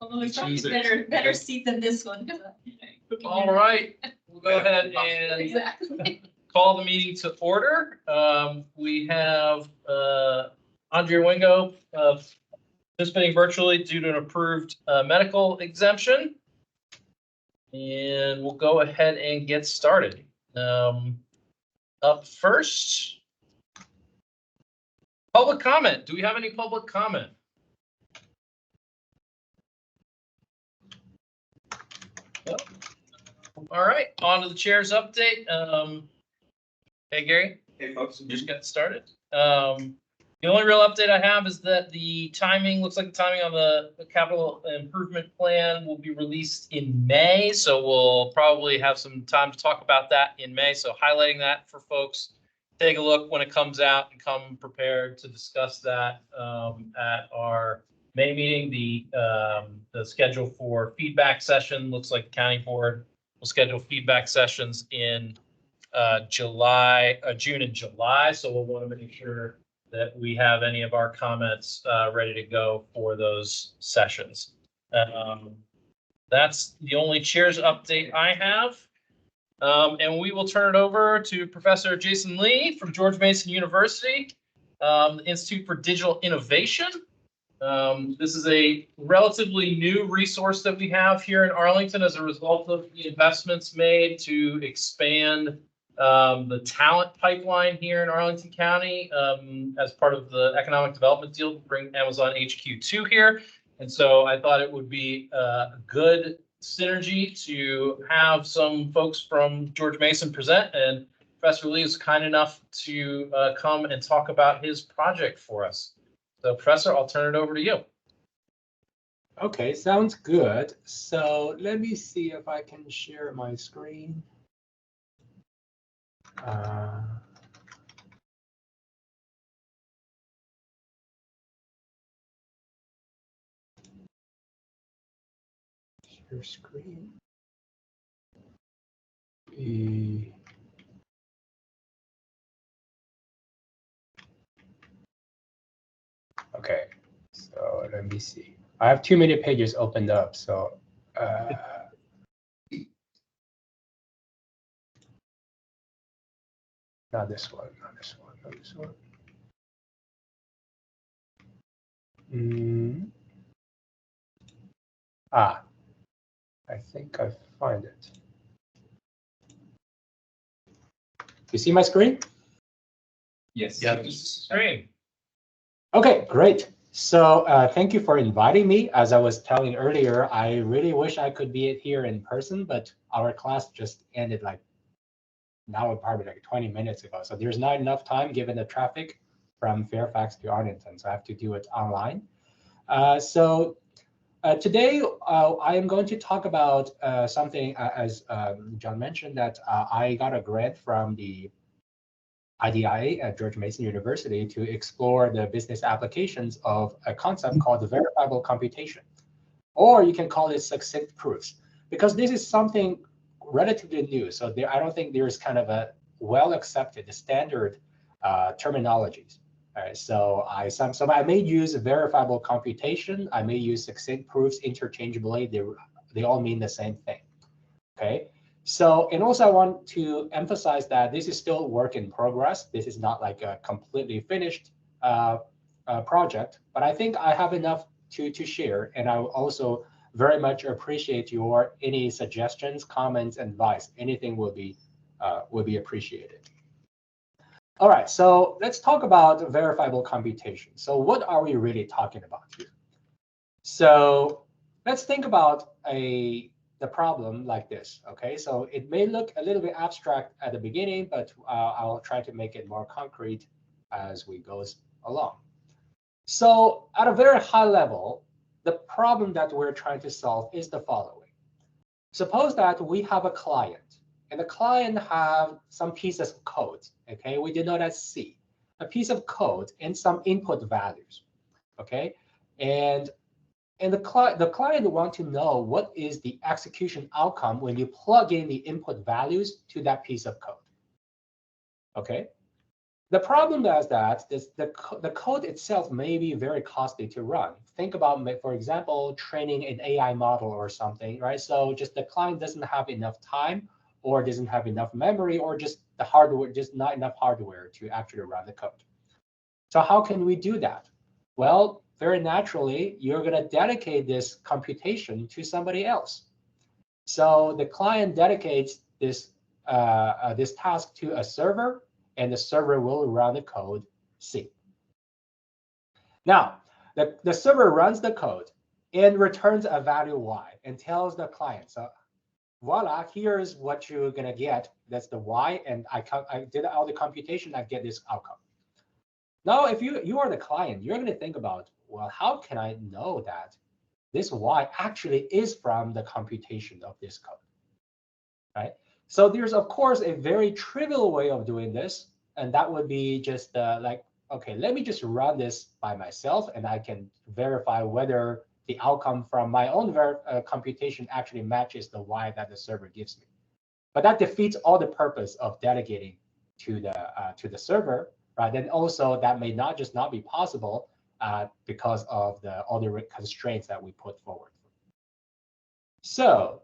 Although it's probably better seat than this one. All right, we'll go ahead and Exactly. call the meeting to order. We have Andrea Wingo participating virtually due to an approved medical exemption. And we'll go ahead and get started. Up first, public comment. Do we have any public comment? Well, all right, on to the chair's update. Hey, Gary. Hey, folks. Just got started. The only real update I have is that the timing, looks like the timing on the capital improvement plan will be released in May. So we'll probably have some time to talk about that in May. So highlighting that for folks, take a look when it comes out and come prepared to discuss that at our May meeting. The schedule for feedback session looks like the county board will schedule feedback sessions in June and July. So we'll want to make sure that we have any of our comments ready to go for those sessions. That's the only chair's update I have. And we will turn it over to Professor Jason Lee from George Mason University, the Institute for Digital Innovation. This is a relatively new resource that we have here in Arlington as a result of the investments made to expand the talent pipeline here in Arlington County as part of the economic development deal to bring Amazon HQ2 here. And so I thought it would be a good synergy to have some folks from George Mason present, and Professor Lee is kind enough to come and talk about his project for us. So Professor, I'll turn it over to you. Okay, sounds good. So let me see if I can share my screen. Share screen. Okay, so let me see. I have too many pages opened up, so not this one, not this one, not this one. I think I find it. You see my screen? Yes. Yeah, screen. Okay, great. So thank you for inviting me. As I was telling earlier, I really wish I could be here in person, but our class just ended like now probably like 20 minutes ago. So there's not enough time given the traffic from Fairfax to Arlington. So I have to do it online. Today I am going to talk about something, as John mentioned, that I got a grant from the ITAC at George Mason University to explore the business applications of a concept called verifiable computation, or you can call it succinct proofs, because this is something relatively new. So I don't think there's kind of a well-accepted standard terminologies. All right, so I may use verifiable computation. I may use succinct proofs interchangeably. They all mean the same thing. Okay. So, and also I want to emphasize that this is still work in progress. This is not like a completely finished project, but I think I have enough to share. And I will also very much appreciate any suggestions, comments, advice. Anything will be appreciated. All right, so let's talk about verifiable computation. So what are we really talking about here? So let's think about the problem like this, okay? So it may look a little bit abstract at the beginning, but I'll try to make it more concrete as we go along. So at a very high level, the problem that we're trying to solve is the following. Suppose that we have a client, and the client have some pieces of code, okay? We denote as C, a piece of code and some input values, okay? And the client want to know what is the execution outcome when you plug in the input values to that piece of code, okay? The problem is that the code itself may be very costly to run. Think about, for example, training an AI model or something, right? So just the client doesn't have enough time, or doesn't have enough memory, or just the hardware, just not enough hardware to actually run the code. So how can we do that? Well, very naturally, you're going to dedicate this computation to somebody else. So the client dedicates this this task to a server, and the server will run the code C. Now, the server runs the code and returns a value Y and tells the client, so voila, here's what you're going to get. That's the Y, and I did all the computation, I get this outcome. Now, if you are the client, you're going to think about, well, how can I know that this Y actually is from the computation of this code, right? So there's, of course, a very trivial way of doing this, and that would be just like, okay, let me just run this by myself, and I can verify whether the outcome from my own computation actually matches the Y that the server gives me. But that defeats all the purpose of delegating to the server, right? And also that may not be possible because of all the constraints that we put forward. So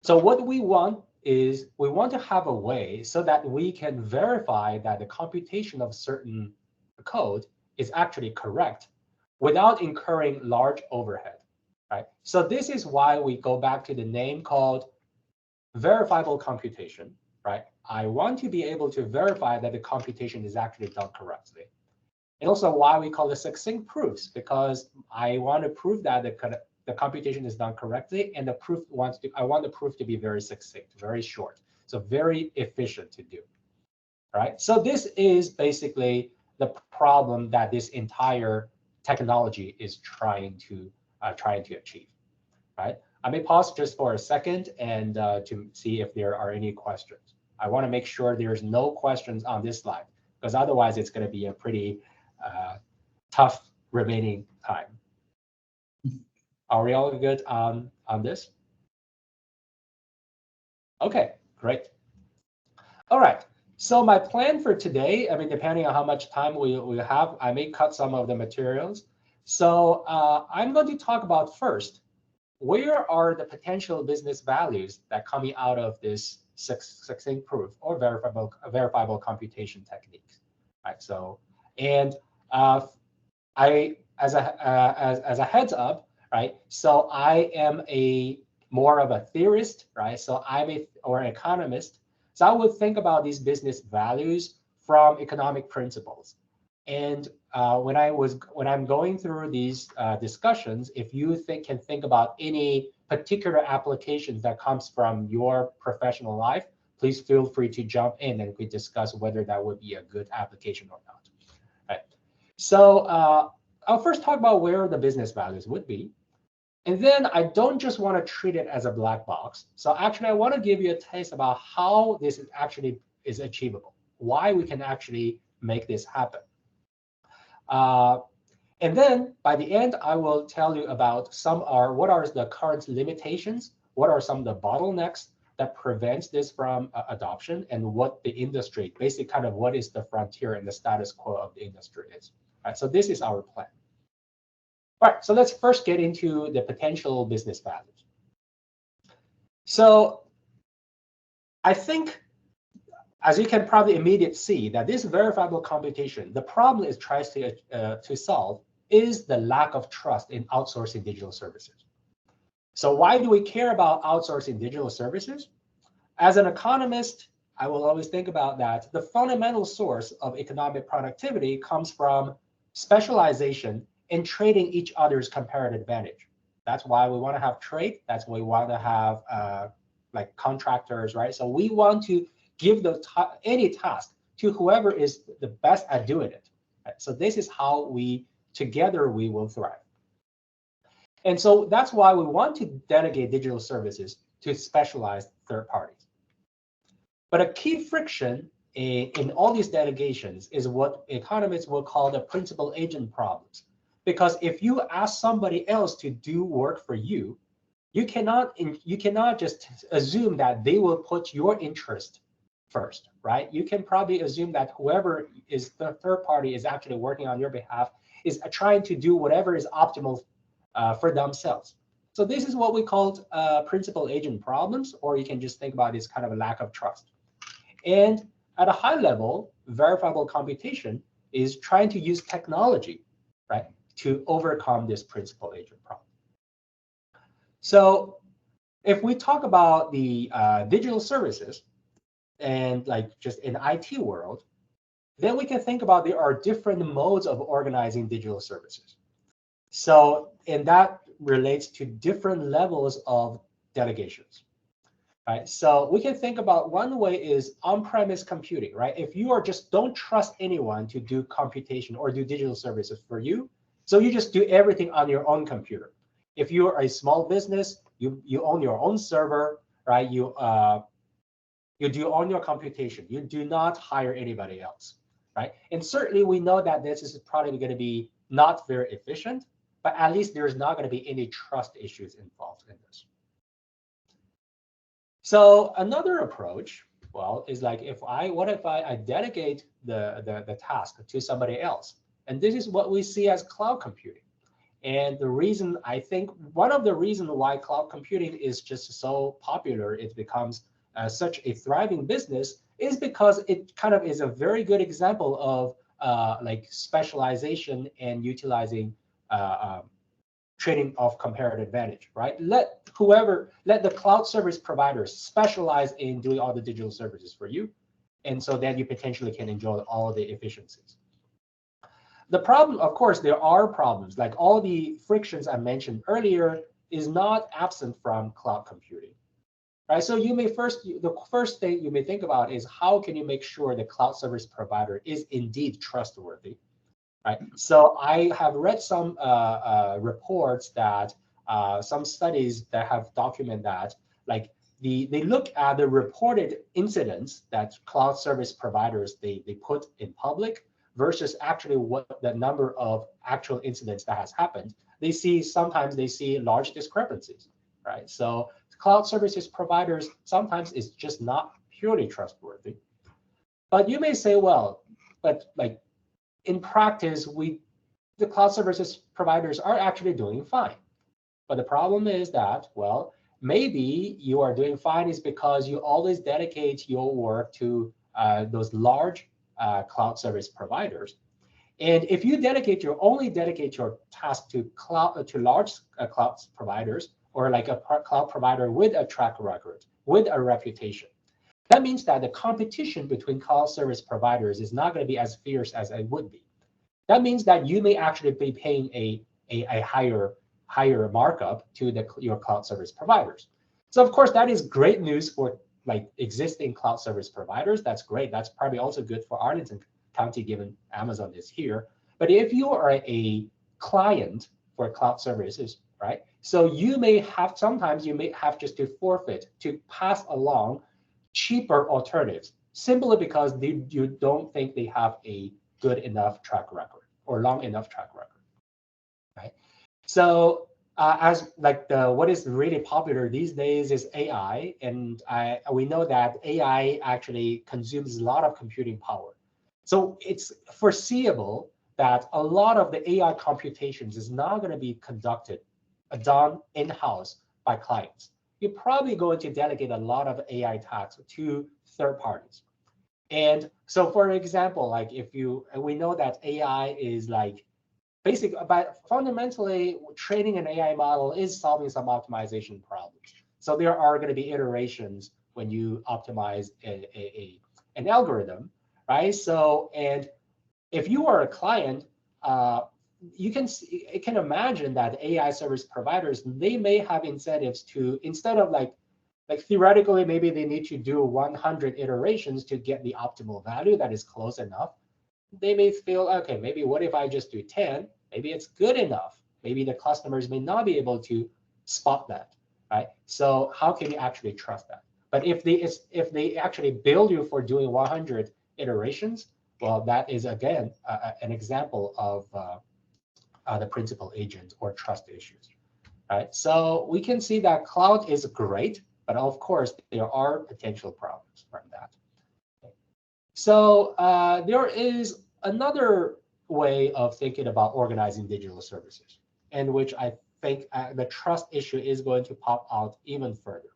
what we want is we want to have a way so that we can verify that the computation of certain code is actually correct without incurring large overhead, right? So this is why we go back to the name called verifiable computation, right? I want to be able to verify that the computation is actually done correctly. And also why we call it succinct proofs, because I want to prove that the computation is done correctly, and I want the proof to be very succinct, very short, so very efficient to do. Right? So this is basically the problem that this entire technology is trying to achieve. Right? I may pause just for a second and to see if there are any questions. I want to make sure there's no questions on this slide, because otherwise it's going to be a pretty tough remaining time. Are we all good on this? Okay, great. All right. So my plan for today, I mean, depending on how much time we have, I may cut some of the materials. So I'm going to talk about first, where are the potential business values that coming out of this succinct proof or verifiable computation techniques, right? So, and as a heads up, right? So I am more of a theorist, right? So or an economist. So I would think about these business values from economic principles. And when I'm going through these discussions, if you can think about any particular applications that comes from your professional life, please feel free to jump in and we discuss whether that would be a good application or not. Right. So I'll first talk about where the business values would be. And then I don't just want to treat it as a black box. So actually, I want to give you a taste about how this is achievable, why we can actually make this happen. And then by the end, I will tell you about what are the current limitations, what are some of the bottlenecks that prevents this from adoption, and what the industry, basically kind of what is the frontier and the status quo of the industry is. Right, so this is our plan. All right, so let's first get into the potential business values. So I think, as you can probably immediately see, that this verifiable computation, the problem it tries to solve is the lack of trust in outsourcing digital services. So why do we care about outsourcing digital services? As an economist, I will always think about that the fundamental source of economic productivity comes from specialization and trading each other's comparative advantage. That's why we want to have trade. That's why we want to have like contractors, right? So we want to give any task to whoever is the best at doing it. Right? So this is how together we will thrive. And so that's why we want to delegate digital services to specialized third parties. But a key friction in all these delegations is what economists will call the principal agent problems. Because if you ask somebody else to do work for you, you cannot just assume that they will put your interest first, right? You can probably assume that whoever is the third party is actually working on your behalf is trying to do whatever is optimal for themselves. So this is what we call principal agent problems, or you can just think about it as kind of a lack of trust. And at a high level, verifiable computation is trying to use technology, right, to overcome this principal agent problem. So if we talk about the digital services and like just in IT world, then we can think about there are different modes of organizing digital services. So, and that relates to different levels of delegations. Right, so we can think about one way is on-premise computing, right? If you are just don't trust anyone to do computation or do digital services for you, so you just do everything on your own computer. If you are a small business, you own your own server, right? You do own your computation. You do not hire anybody else, right? And certainly we know that this is probably going to be not very efficient, but at least there's not going to be any trust issues involved in this. So another approach, well, is like what if I delegate the task to somebody else? And this is what we see as cloud computing. And the reason, I think one of the reasons why cloud computing is just so popular, it becomes such a thriving business, is because it kind of is a very good example of like specialization and utilizing trading of comparative advantage, right? Let the cloud service providers specialize in doing all the digital services for you. And so then you potentially can enjoy all the efficiencies. The problem, of course, there are problems, like all the frictions I mentioned earlier is not absent from cloud computing, right? So the first thing you may think about is how can you make sure the cloud service provider is indeed trustworthy? Right. So I have read some reports that some studies that have documented that, like they look at the reported incidents that cloud service providers they put in public versus actually what the number of actual incidents that has happened. Sometimes they see large discrepancies, right? So cloud services providers sometimes is just not purely trustworthy. But you may say, well, but like, in practice, the cloud services providers are actually doing fine. But the problem is that, well, maybe you are doing fine is because you always dedicate your work to those large cloud service providers. And if you only dedicate your task to large cloud providers, or like a cloud provider with a track record, with a reputation, that means that the competition between cloud service providers is not going to be as fierce as it would be. That means that you may actually be paying a higher markup to your cloud service providers. So of course, that is great news for like existing cloud service providers. That's great. That's probably also good for Arlington County, given Amazon is here. But if you are a client for cloud services, right? So sometimes you may have just to forfeit to pass along cheaper alternatives simply because you don't think they have a good enough track record or long enough track record, right? So as like what is really popular these days is AI, and we know that AI actually consumes a lot of computing power. So it's foreseeable that a lot of the AI computations is not going to be done in-house by clients. You're probably going to delegate a lot of AI tasks to third parties. And so, for example, like we know that AI is like but fundamentally training an AI model is solving some optimization problems. So there are going to be iterations when you optimize an algorithm, right? So, and if you are a client, you can imagine that AI service providers, they may have incentives to, instead of like theoretically, maybe they need to do 100 iterations to get the optimal value that is close enough. They may feel, okay, maybe what if I just do 10? Maybe it's good enough. Maybe the customers may not be able to spot that, right? So how can you actually trust that? But if they actually bill you for doing 100 iterations, well, that is again an example of the principal agent or trust issues, right? So we can see that cloud is great, but of course there are potential problems from that. So there is another way of thinking about organizing digital services, in which I think the trust issue is going to pop out even further.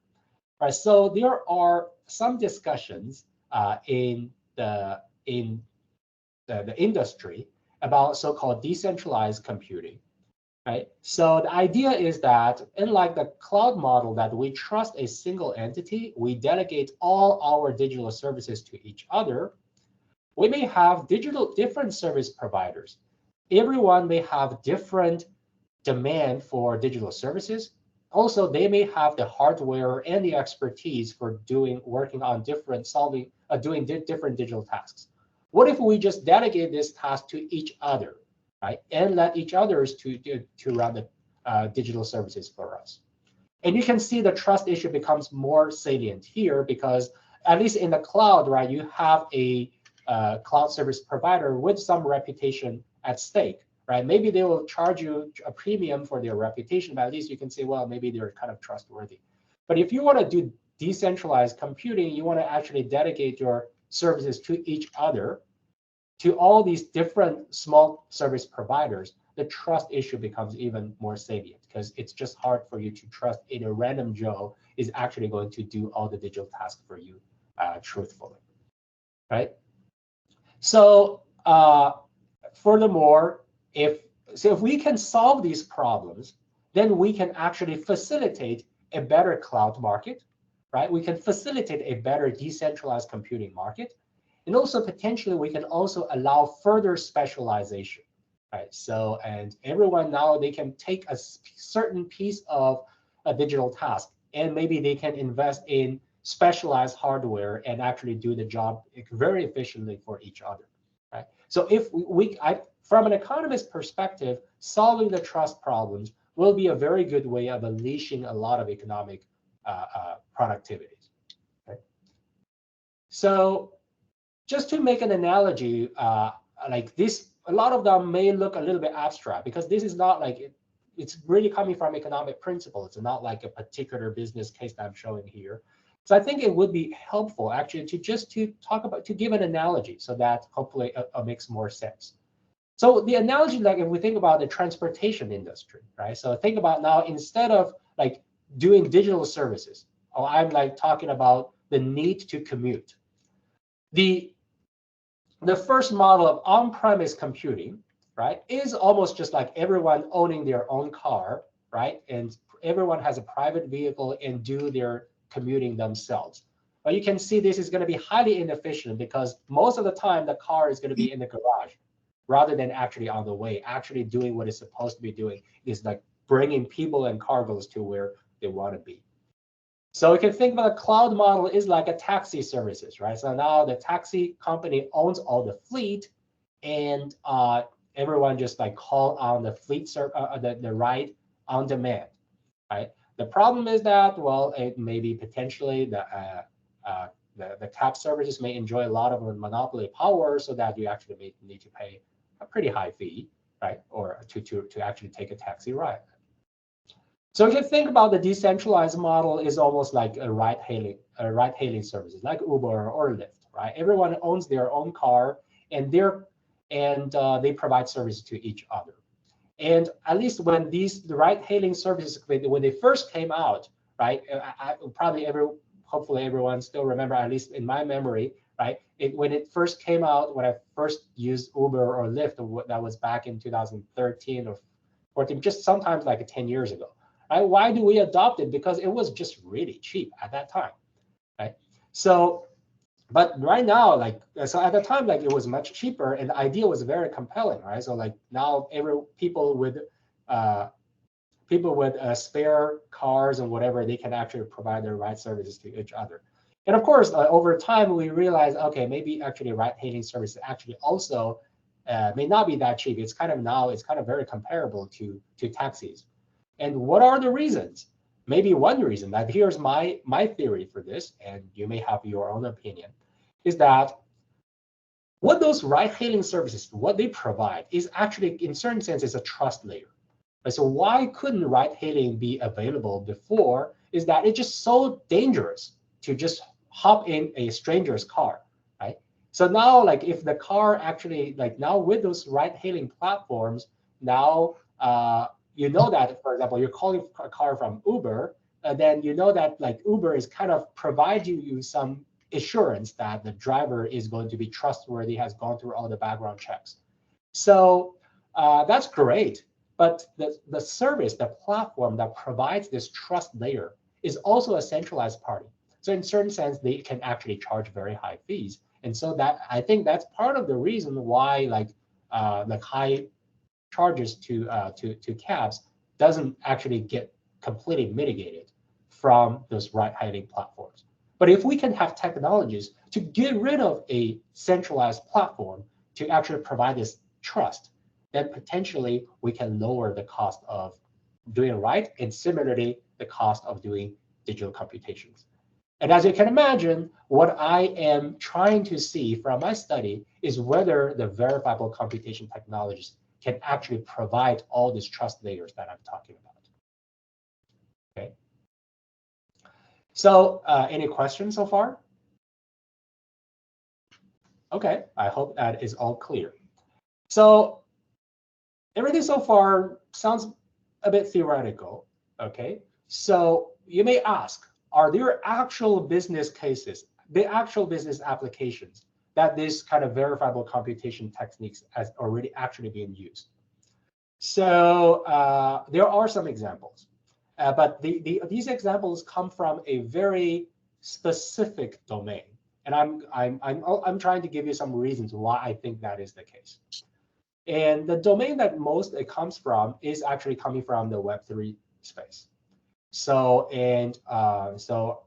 Right, so there are some discussions in the industry about so-called decentralized computing. Right, so the idea is that unlike the cloud model that we trust a single entity, we delegate all our digital services to each other. We may have different service providers. Everyone may have different demand for digital services. Also, they may have the hardware and the expertise for working on doing different digital tasks. What if we just delegate this task to each other, right, and let each others to run the digital services for us? And you can see the trust issue becomes more salient here because at least in the cloud, right, you have a cloud service provider with some reputation at stake. Right? Maybe they will charge you a premium for their reputation, but at least you can say, well, maybe they're kind of trustworthy. But if you want to do decentralized computing, you want to actually dedicate your services to each other, to all these different small service providers, the trust issue becomes even more salient because it's just hard for you to trust in a random Joe is actually going to do all the digital tasks for you truthfully, right? So furthermore, if we can solve these problems, then we can actually facilitate a better cloud market, right? We can facilitate a better decentralized computing market. And also potentially we can also allow further specialization, right? So, and everyone now they can take a certain piece of a digital task and maybe they can invest in specialized hardware and actually do the job very efficiently for each other, right? So if from an economist perspective, solving the trust problems will be a very good way of unleashing a lot of economic productivity. Okay? So just to make an analogy, like this, a lot of them may look a little bit abstract because this is not like, it's really coming from economic principle. It's not like a particular business case that I'm showing here. So I think it would be helpful actually to talk about, to give an analogy so that hopefully it makes more sense. So the analogy, like if we think about the transportation industry, right? So think about now, instead of like doing digital services, or I'm like talking about the need to commute. The first model of on-premise computing, right, is almost just like everyone owning their own car, right? And everyone has a private vehicle and do their commuting themselves. But you can see this is going to be highly inefficient because most of the time the car is going to be in the garage, rather than actually on the way, actually doing what it's supposed to be doing is like bringing people and cargoes to where they want to be. So you can think about a cloud model is like a taxi services, right? So now the taxi company owns all the fleet and everyone just like call on the fleet, the ride on demand, right? The problem is that, well, it may be potentially the cab services may enjoy a lot of monopoly power so that you actually may need to pay a pretty high fee, right? Or to actually take a taxi ride. So if you think about the decentralized model is almost like a ride-hailing services like Uber or Lyft, right? Everyone owns their own car and they provide services to each other. And at least when the ride-hailing services, when they first came out, right? Hopefully everyone still remember, at least in my memory, right? When it first came out, when I first used Uber or Lyft, that was back in 2013 or 14, just sometimes like 10 years ago. Right? Why do we adopt it? Because it was just really cheap at that time, right? So, but right now, like, so at the time, like it was much cheaper and the idea was very compelling, right? So like now people with spare cars and whatever, they can actually provide their ride services to each other. And of course, over time, we realize, okay, maybe actually ride-hailing services actually also may not be that cheap. It's kind of very comparable to taxis. And what are the reasons? Maybe one reason, that here's my theory for this, and you may have your own opinion, is that what those ride-hailing services, what they provide is actually, in certain sense, is a trust layer. So why couldn't ride-hailing be available before? Is that it's just so dangerous to just hop in a stranger's car, right? So now, like if the car actually, like now with those ride-hailing platforms, now you know that, for example, you're calling a car from Uber, then you know that like Uber is kind of providing you some assurance that the driver is going to be trustworthy, has gone through all the background checks. So that's great. But the service, the platform that provides this trust layer is also a centralized party. So in certain sense, they can actually charge very high fees. And so that I think that's part of the reason why like high charges to cabs doesn't actually get completely mitigated from those ride-hailing platforms. But if we can have technologies to get rid of a centralized platform to actually provide this trust, then potentially we can lower the cost of doing it right, and similarly the cost of doing digital computations. And as you can imagine, what I am trying to see from my study is whether the verifiable computation technologies can actually provide all these trust layers that I'm talking about. Okay. So any questions so far? Okay, I hope that is all clear. So everything so far sounds a bit theoretical. Okay, so you may ask, are there actual business cases, the actual business applications that this kind of verifiable computation techniques has already actually been used? So there are some examples, but these examples come from a very specific domain, and I'm trying to give you some reasons why I think that is the case. And the domain that most it comes from is actually coming from the Web3 space. So so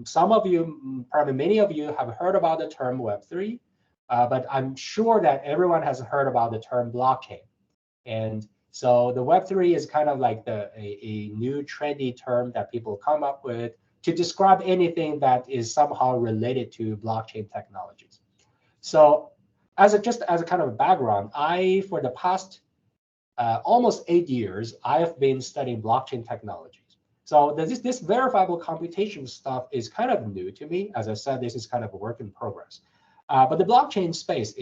some of you, probably many of you, have heard about the term Web3, but I'm sure that everyone has heard about the term blockchain. And so the Web3 is kind of like a new trendy term that people come up with to describe anything that is somehow related to blockchain technologies. So just as a kind of a background, for the past almost 8 years, I have been studying blockchain technologies. So this verifiable computation stuff is kind of new to me. As I said, this is kind of a work in progress. But the blockchain space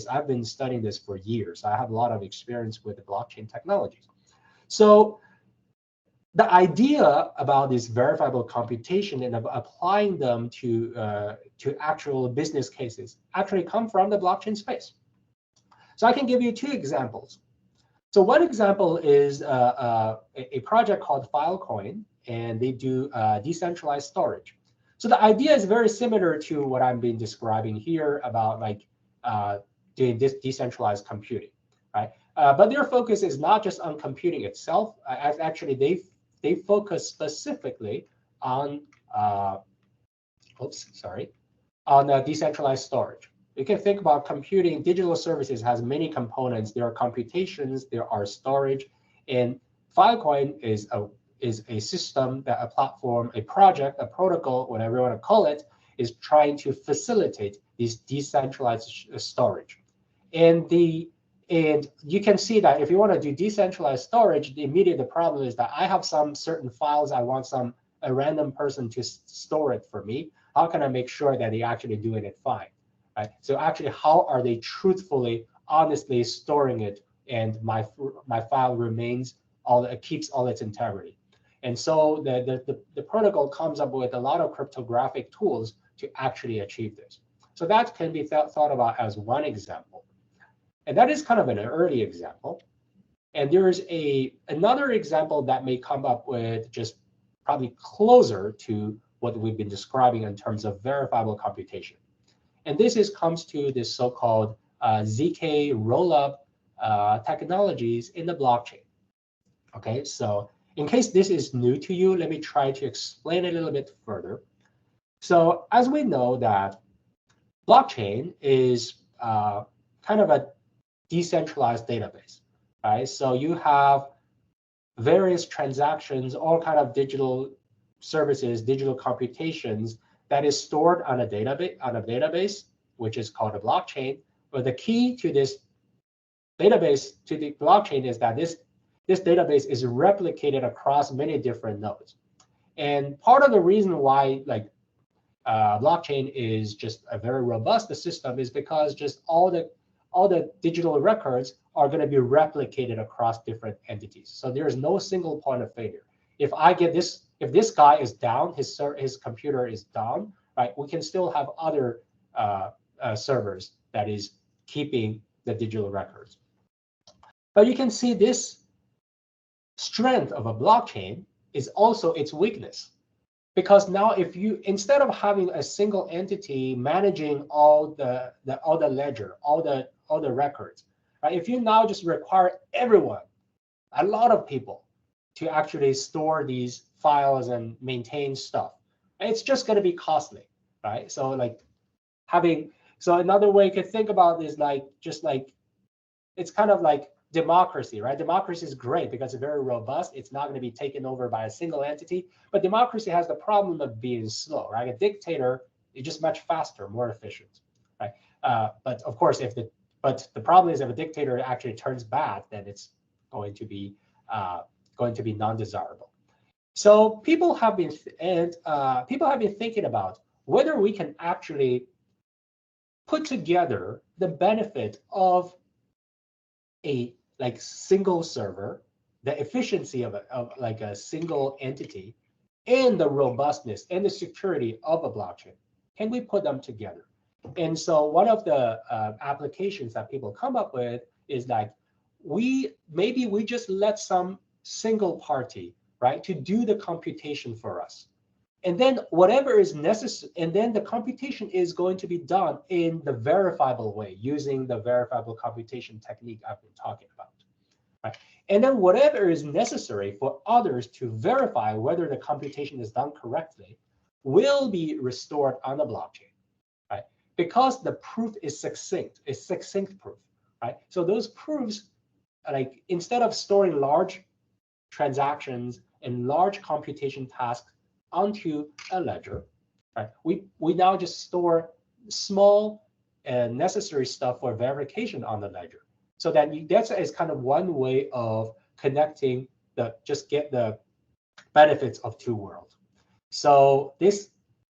I've been studying this for years. I have a lot of experience with the blockchain technologies. So the idea about this verifiable computation and applying them to actual business cases actually come from the blockchain space. So I can give you 2 examples. So one example is a project called Filecoin, and they do decentralized storage. So the idea is very similar to what I've been describing here about like doing this decentralized computing, right? But their focus is not just on computing itself. Actually, they focus specifically on decentralized storage. You can think about computing. Digital services has many components. There are computations, there are storage, and Filecoin is a system, that a platform, a project, a protocol, whatever you want to call it, is trying to facilitate this decentralized storage. And you can see that if you want to do decentralized storage, the immediate problem is that I have some certain files, I want a random person to store it for me. How can I make sure that they're actually doing it fine? Right? So actually, how are they truthfully, honestly storing it, and my file keeps all its integrity? And so the protocol comes up with a lot of cryptographic tools to actually achieve this. So that can be thought about as one example. And that is kind of an early example. And there is another example that may come up with just probably closer to what we've been describing in terms of verifiable computation. And this comes to this so-called ZK rollup technologies in the blockchain. Okay, so in case this is new to you, let me try to explain it a little bit further. So as we know that blockchain is kind of a decentralized database, right? So you have various transactions, all kind of digital services, digital computations that is stored on a database, which is called a blockchain. But the key to this database, to the blockchain, is that this database is replicated across many different nodes. And part of the reason why blockchain is just a very robust system is because just all the digital records are going to be replicated across different entities. So there is no single point of failure. If I get this, if this guy is down, his computer is down, right? We can still have other servers that is keeping the digital records. But you can see this strength of a blockchain is also its weakness. Because now if you, instead of having a single entity managing all the ledger, all the records, right? If you now just require everyone, a lot of people to actually store these files and maintain stuff, it's just going to be costly, right? So like so another way you could think about is like, just like, it's kind of like democracy, right? Democracy is great because it's very robust. It's not going to be taken over by a single entity, but democracy has the problem of being slow, right? A dictator is just much faster, more efficient, right? But of course, but the problem is if a dictator actually turns bad, then it's going to be non-desirable. So people have been thinking about whether we can actually put together the benefit of a like single server, the efficiency of like a single entity, and the robustness and the security of a blockchain. Can we put them together? And so one of the applications that people come up with is like, maybe we just let some single party, right, to do the computation for us. And then whatever is necessary, and then the computation is going to be done in the verifiable way using the verifiable computation technique I've been talking about. Right? And then whatever is necessary for others to verify whether the computation is done correctly will be restored on the blockchain, right? Because the proof is succinct proof, right? So those proofs, like instead of storing large transactions and large computation tasks onto a ledger, right? We now just store small and necessary stuff for verification on the ledger. So that that's kind of one way of connecting just get the benefits of two worlds. So this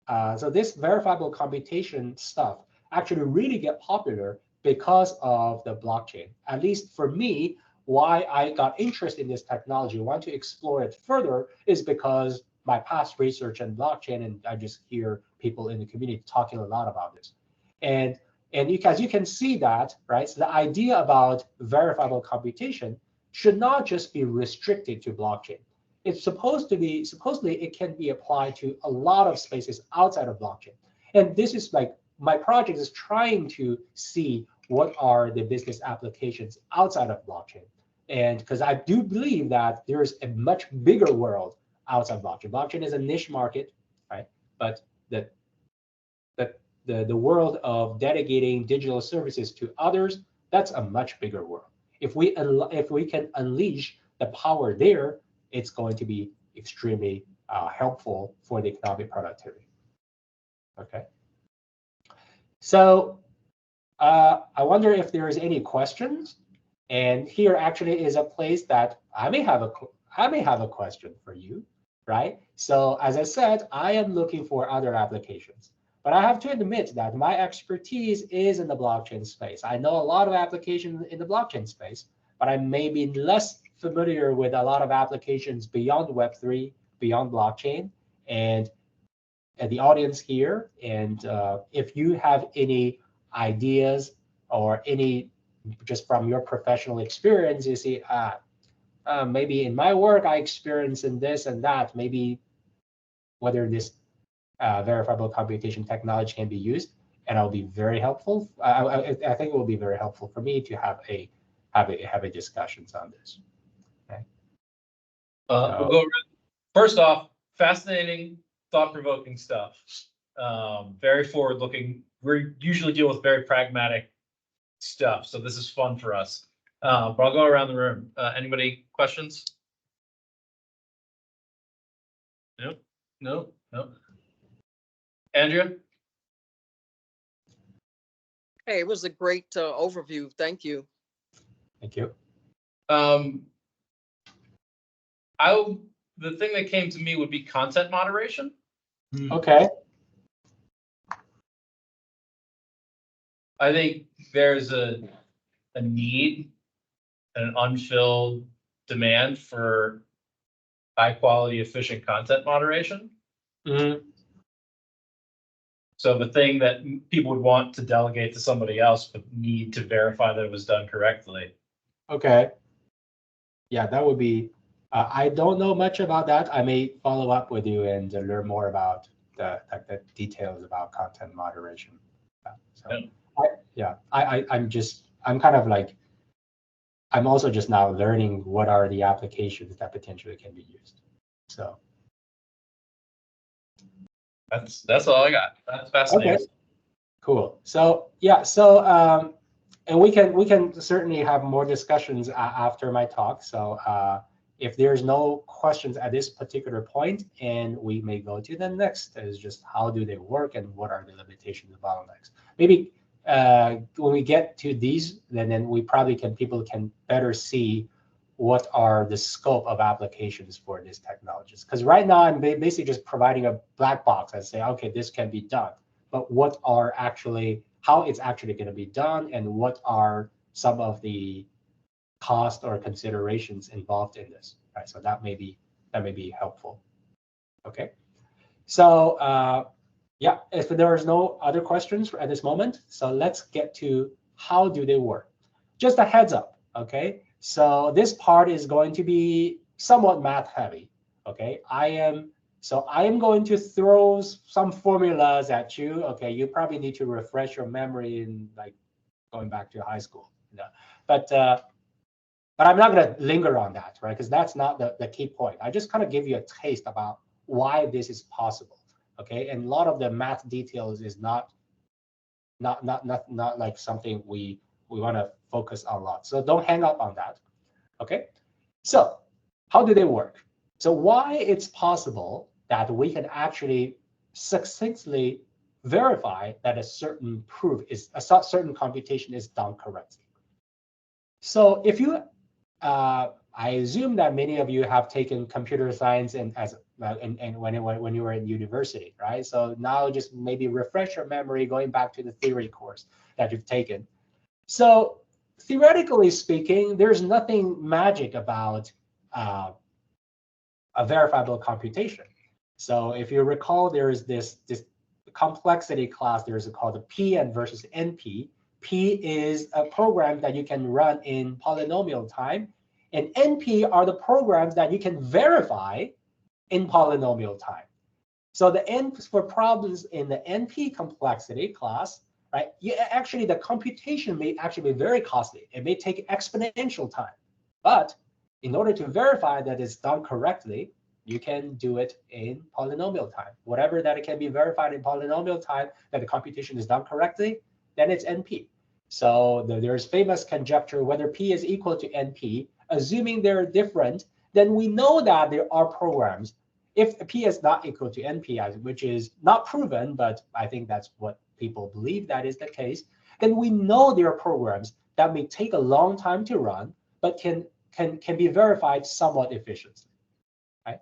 verifiable computation stuff actually really get popular because of the blockchain. At least for me, why I got interested in this technology, want to explore it further, is because my past research in blockchain, and I just hear people in the community talking a lot about this. And as you can see that, right? So the idea about verifiable computation should not just be restricted to blockchain. It's supposedly it can be applied to a lot of spaces outside of blockchain. And this is like, my project is trying to see what are the business applications outside of blockchain. And because I do believe that there's a much bigger world outside blockchain. Blockchain is a niche market, right? But the world of delegating digital services to others, that's a much bigger world. If we can unleash the power there, it's going to be extremely helpful for the economic productivity. Okay. So I wonder if there is any questions. And here actually is a place that I may have a question for you, right? So as I said, I am looking for other applications, but I have to admit that my expertise is in the blockchain space. I know a lot of applications in the blockchain space, but I may be less familiar with a lot of applications beyond Web3, beyond blockchain, and the audience here. And if you have any ideas or any, just from your professional experience, you see, maybe in my work, I experience in this and that, maybe whether this verifiable computation technology can be used, and it'll be very helpful. I think it will be very helpful for me to have a discussions on this. Okay. We'll go first off, fascinating, thought-provoking stuff. Very forward-looking. We usually deal with very pragmatic stuff, so this is fun for us. But I'll go around the room. Anybody questions? No. Andrea? Hey, it was a great overview. Thank you. Thank you. The thing that came to me would be content moderation. Okay. I think there's a need, an unfilled demand for high quality, efficient content moderation. So the thing that people would want to delegate to somebody else, but need to verify that it was done correctly. Okay. Yeah, that would be, I don't know much about that. I may follow up with you and learn more about the details about content moderation. I'm kind of like, I'm also just now learning what are the applications that potentially can be used. So That's all I got. That's fascinating. okay, cool. So yeah, so and we can certainly have more discussions after my talk. So if there's no questions at this particular point, and we may go to the next is just how do they work and what are the limitations and bottlenecks. Maybe when we get to these, then we probably people can better see what are the scope of applications for these technologies. Because right now I'm basically just providing a black box and say, okay, this can be done. But what are actually, how it's actually going to be done, and what are some of the cost or considerations involved in this, right? So that may be helpful. Okay. So yeah, if there is no other questions at this moment, so let's get to how do they work. Just a heads up, okay? So this part is going to be somewhat math heavy, okay? I am going to throw some formulas at you, okay? You probably need to refresh your memory in like going back to high school, you know? But I'm not going to linger on that, right? Because that's not the key point. I just kind of give you a taste about why this is possible, okay? And a lot of the math details is not like something we want to focus on a lot. So don't hang up on that, okay? So how do they work? So why it's possible that we can actually succinctly verify that a certain certain computation is done correctly. So if you, I assume that many of you have taken computer science and when you were in university, right? So now just maybe refresh your memory going back to the theory course that you've taken. So theoretically speaking, there's nothing magic about a verifiable computation. So if you recall, there is this complexity class. There's called the Pn versus NP. P is a program that you can run in polynomial time, and NP are the programs that you can verify in polynomial time. So the N for problems in the NP complexity class, right? Actually, the computation may actually be very costly. It may take exponential time, but in order to verify that it's done correctly, you can do it in polynomial time. Whatever that it can be verified in polynomial time that the computation is done correctly, then it's NP. So there's famous conjecture whether P is equal to NP. Assuming they're different, then we know that there are programs. If P is not equal to NP, which is not proven, but I think that's what people believe that is the case, then we know there are programs that may take a long time to run, but can be verified somewhat efficiently. Right?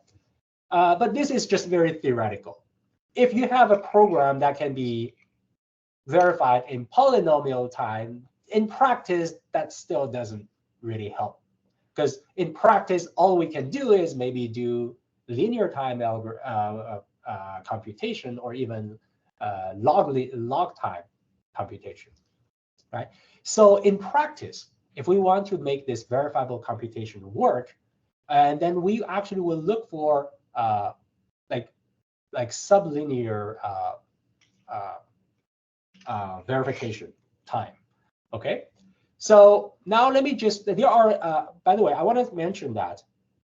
But this is just very theoretical. If you have a program that can be verified in polynomial time, in practice, that still doesn't really help. Because in practice, all we can do is maybe do linear time computation or even log time computation, right? So in practice, if we want to make this verifiable computation work, and then we actually will look for like sublinear verification time. Okay, so now let me just, there are, by the way, I want to mention that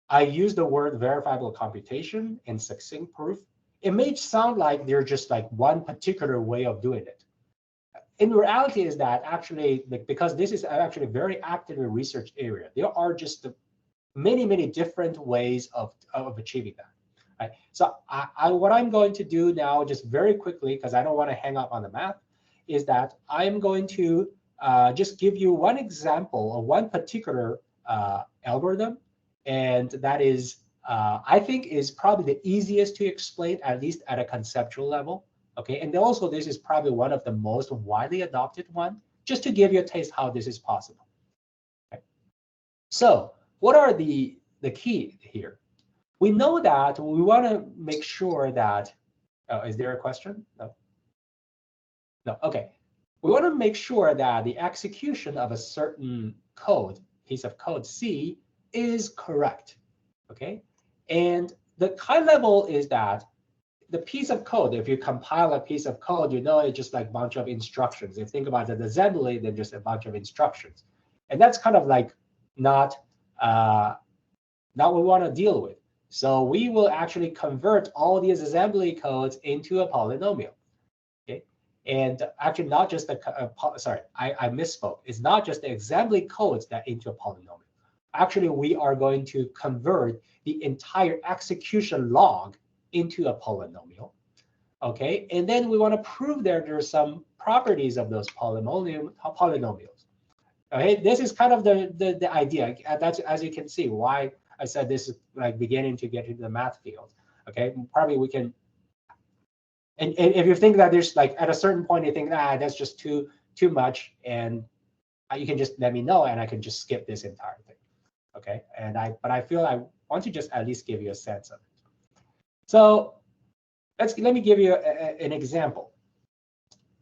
I use the word verifiable computation and succinct proof. It may sound like they're just like one particular way of doing it. In reality is that actually, because this is actually a very actively researched area, there are just many different ways of achieving that. Right? So what I'm going to do now, just very quickly, because I don't want to hang up on the math, is that I'm going to just give you one example of one particular algorithm, and that is, I think, is probably the easiest to explain, at least at a conceptual level. Okay, and also this is probably one of the most widely adopted one. just to give you a taste how this is possible. Okay. So what are the key here? We know that we want to make sure that, is there a question? No. No, okay. We want to make sure that the execution of a certain code, piece of code C, is correct, okay? And the high level is that the piece of code, if you compile a piece of code, you know it's just like a bunch of instructions. If you think about the assembly, then just a bunch of instructions. And that's kind of like not what we want to deal with. So we will actually convert all these assembly codes into a polynomial. And actually, not just the sorry, I misspoke. It's not just the assembly codes that into a polynomial. Actually, we are going to convert the entire execution log into a polynomial. Okay, and then we want to prove that there are some properties of those polynomials. Okay, this is kind of the idea. That's, as you can see, why I said this is like beginning to get into the math field. Okay, probably we can. And if you think that there's like at a certain point you think that's just too much, and you can just let me know and I can just skip this entire thing, okay? But I feel I want to just at least give you a sense of it. So let me give you an example.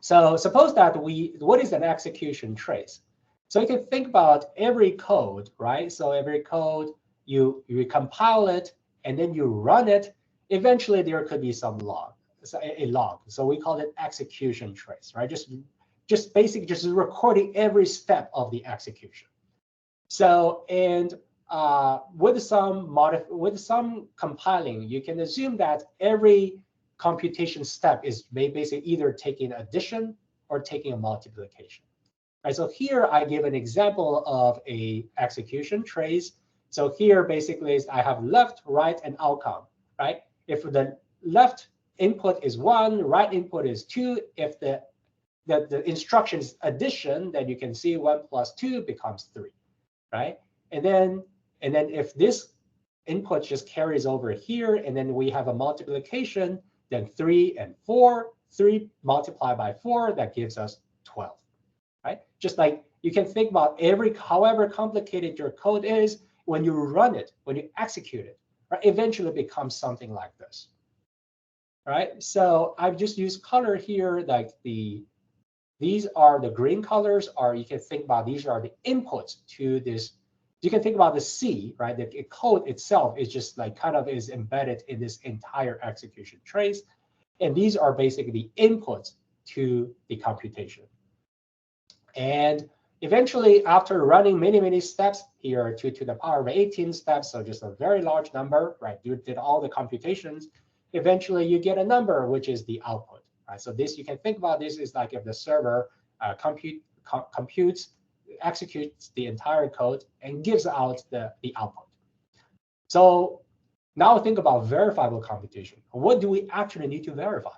So suppose that what is an execution trace? So you can think about every code, right? So every code you compile it and then you run it. Eventually there could be some log. A log, so we call it execution trace, right? Just basically just recording every step of the execution. So and with some compiling, you can assume that every computation step is basically either taking addition or taking a multiplication. Right. So here I give an example of a execution trace. So here basically is I have left, right, and outcome. Right. If the left input is 1, right input is 2. If the instruction is addition, then you can see 1 plus 2 becomes 3, right? And then if this input just carries over here, and then we have a multiplication, then 3 and 4, 3 multiplied by 4, that gives us 12, right? Just like you can think about however complicated your code is, when you run it, when you execute it, right, eventually it becomes something like this. Right, so I've just used color here, like these are the green colors, or you can think about these are the inputs to this. You can think about the C, right? The code itself is just like kind of is embedded in this entire execution trace. And these are basically the inputs to the computation. And eventually, after running many steps here, to the power of 18 steps, so just a very large number, right? You did all the computations. Eventually, you get a number, which is the output. Right? So this, you can think about this is like if the server executes the entire code and gives out the output. So now think about verifiable computation. What do we actually need to verify?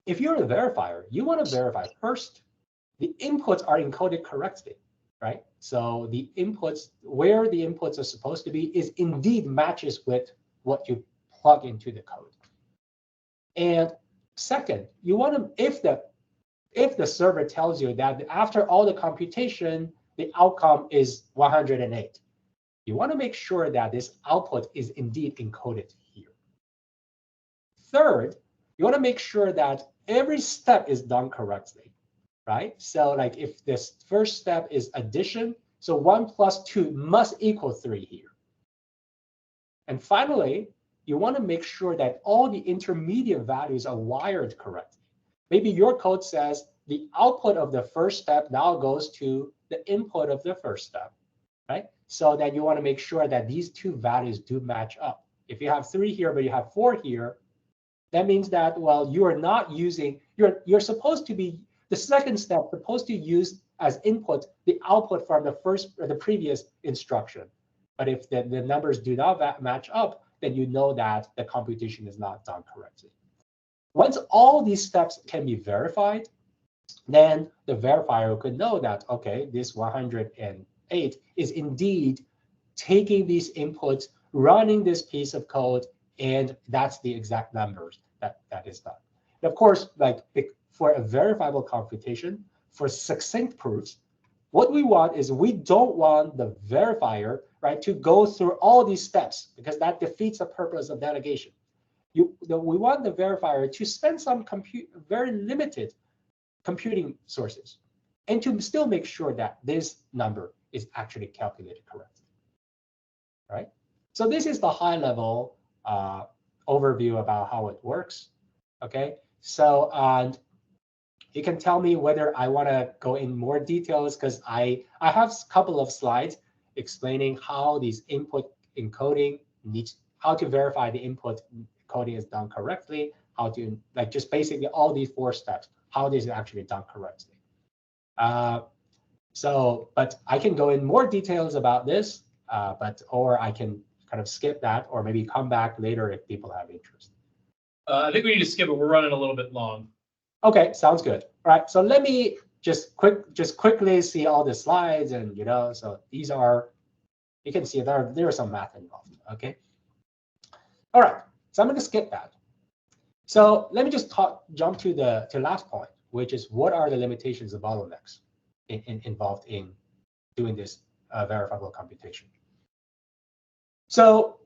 If you're a verifier, you want to verify first, the inputs are encoded correctly, right? So the inputs, where the inputs are supposed to be, is indeed matches with what you plug into the code. And second, you want to, if the server tells you that after all the computation, the outcome is 108, you want to make sure that this output is indeed encoded here. Third, you want to make sure that every step is done correctly, right? So like if this first step is addition, so 1 plus 2 must equal 3 here. And finally, you want to make sure that all the intermediate values are wired correctly. Maybe your code says the output of the first step now goes to the input of the first step, right? So that you want to make sure that these two values do match up. If you have 3 here, but you have 4 here, that means that, well, you are not using, you're supposed to be, the second step supposed to use as input the output from the first or the previous instruction. But if the numbers do not match up, then you know that the computation is not done correctly. Once all these steps can be verified, then the verifier could know that, okay, this 108 is indeed taking these inputs, running this piece of code, and that's the exact numbers that is done. And of course, like for a verifiable computation, for succinct proofs, what we want is we don't want the verifier, right, to go through all these steps because that defeats the purpose of delegation. We want the verifier to spend some very limited computing sources and to still make sure that this number is actually calculated correctly, right? So this is the high level overview about how it works, okay? So, and you can tell me whether I want to go in more details because I have a couple of slides explaining how these input encoding needs, how to verify the input coding is done correctly, how to, like, just basically all these 4 steps, how this is actually done correctly. But I can go in more details about this, or I can kind of skip that, or maybe come back later if people have interest. I think we need to skip it. We're running a little bit long. Okay, sounds good. All right, so let me just quickly see all the slides, and so these are, you can see there is some math involved. Okay. All right, so I'm going to skip that. So let me just jump to the last point, which is what are the limitations of bottlenecks involved in doing this verifiable computation. So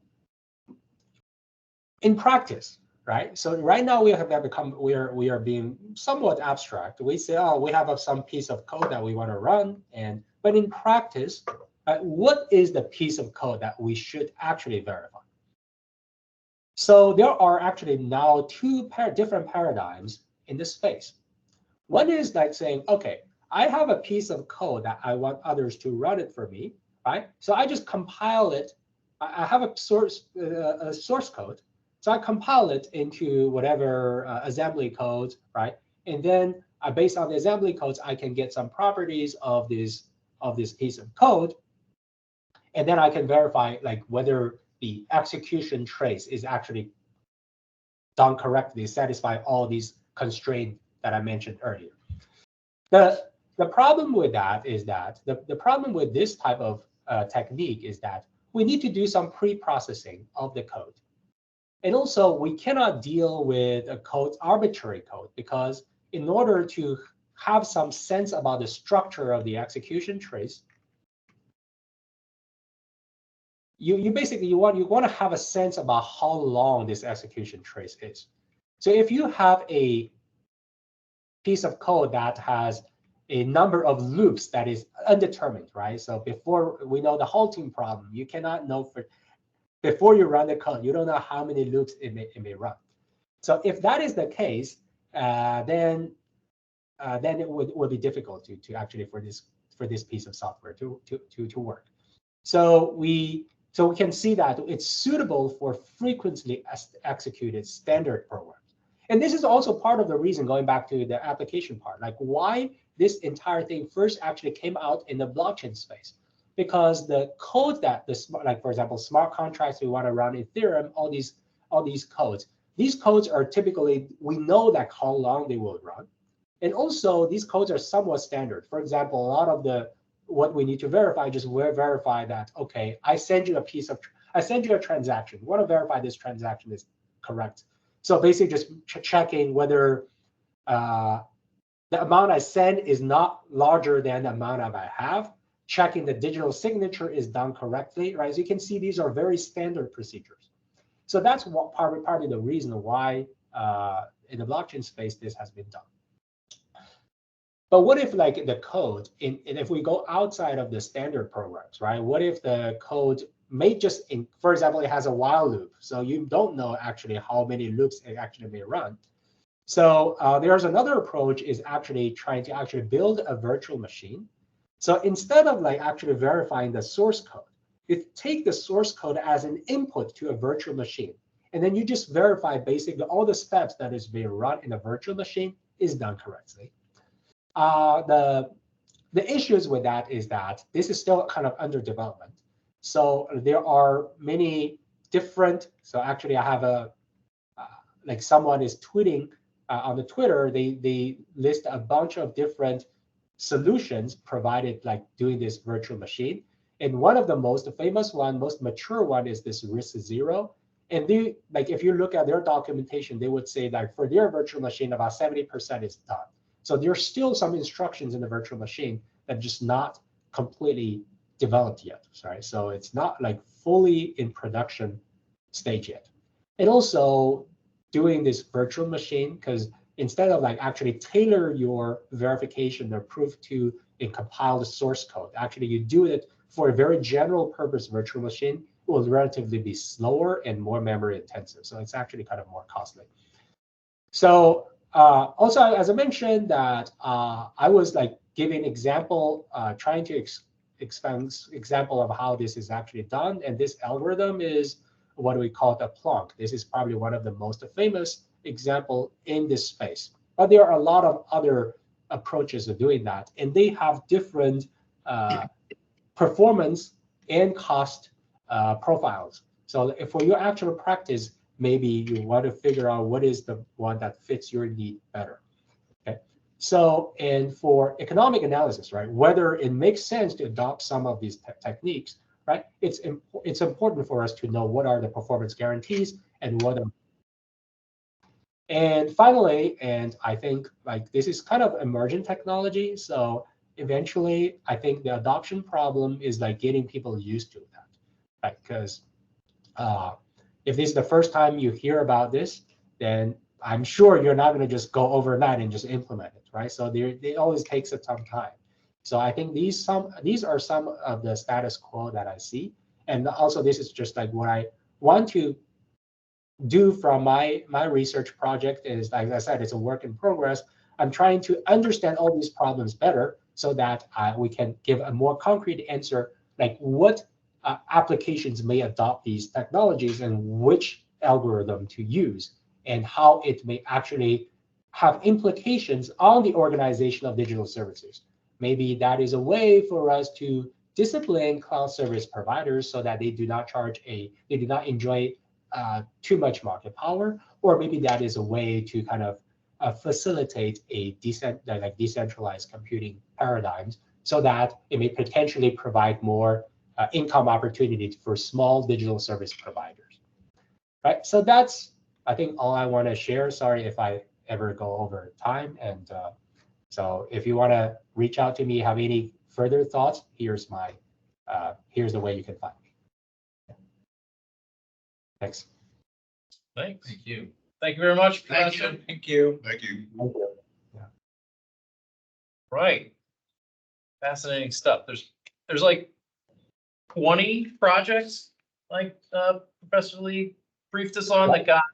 in practice, right? So right now we are being somewhat abstract. We say, oh, we have some piece of code that we want to run, but in practice, what is the piece of code that we should actually verify? So there are actually now 2 different paradigms in this space. One is like saying, okay, I have a piece of code that I want others to run it for me, right? So I just compile it. I have a source code. So I compile it into whatever assembly code, right? And then based on the assembly codes, I can get some properties of this piece of code. And then I can verify like whether the execution trace is actually done correctly, satisfy all these constraints that I mentioned earlier. The problem with that is that the problem with this type of technique is that we need to do some pre-processing of the code. And also, we cannot deal with a arbitrary code, because in order to have some sense about the structure of the execution trace, you basically want to have a sense about how long this execution trace is. So if you have a piece of code that has a number of loops that is undetermined, right? So before we know the halting problem, you cannot know before you run the code, you don't know how many loops it may run. So if that is the case, then it would be difficult to actually for this piece of software to work. So we can see that it's suitable for frequently executed standard programs. And this is also part of the reason, going back to the application part, like why this entire thing first actually came out in the blockchain space. Because the code that like for example, smart contracts we want to run in Ethereum, all these codes are typically, we know that how long they will run. And also these codes are somewhat standard. For example, a lot of what we need to verify, just verify that, okay, I send you a transaction. You want to verify this transaction is correct. So basically just checking whether the amount I send is not larger than the amount of I have. Checking the digital signature is done correctly, right? So you can see these are very standard procedures. So that's what part of the reason why in the blockchain space this has been done. But what if like the code, and if we go outside of the standard programs, right? What if the code may just, for example, it has a while loop. So you don't know actually how many loops it actually may run. So there's another approach is actually trying to actually build a virtual machine. So instead of like actually verifying the source code, you take the source code as an input to a virtual machine. And then you just verify basically all the steps that is being run in a virtual machine is done correctly. The issues with that is that this is still kind of under development. So there are many different, so actually I have like someone is tweeting on the Twitter, they list a bunch of different solutions provided like doing this virtual machine. And one of the most famous one, most mature one is this RISC-0. And like if you look at their documentation, they would say that for their virtual machine, about 70% is done. So there's still some instructions in the virtual machine that are just not completely developed yet. Sorry, so it's not like fully in production stage yet. And also doing this virtual machine, because instead of like actually tailor your verification or proof to and compile the source code, actually you do it for a very general purpose virtual machine, it will relatively be slower and more memory intensive. So it's actually kind of more costly. So also, as I mentioned, that I was like giving example, trying to expand example of how this is actually done. And this algorithm is what we call the Plonk. This is probably one of the most famous example in this space. But there are a lot of other approaches of doing that, and they have different performance and cost profiles. So if for your actual practice, maybe you want to figure out what is the one that fits your need better. Okay. So, and for economic analysis, right, whether it makes sense to adopt some of these techniques, right, it's important for us to know what are the performance guarantees and what are. And finally, and I think like this is kind of emergent technology, so eventually I think the adoption problem is like getting people used to that, right? Because if this is the first time you hear about this, then I'm sure you're not going to just go overnight and just implement it, right? So it always takes some time. So I think these are some of the status quo that I see, and also this is just like what I want to do from my research project is, like I said, it's a work in progress. I'm trying to understand all these problems better so that we can give a more concrete answer, like what applications may adopt these technologies and which algorithm to use and how it may actually have implications on the organization of digital services. Maybe that is a way for us to discipline cloud service providers so that they do not enjoy too much market power, or maybe that is a way to kind of facilitate a decentralized computing paradigms so that it may potentially provide more income opportunities for small digital service providers. Right. So that's, I think, all I want to share. Sorry if I ever go over time. And so if you want to reach out to me, have any further thoughts, here's the way you can find me. Thanks. Thanks. Thank you. Thank you very much, Thank Professor. you. Thank you. Thank you. Right. Fascinating stuff. There's like 20 projects like Professor Lee briefed us on that got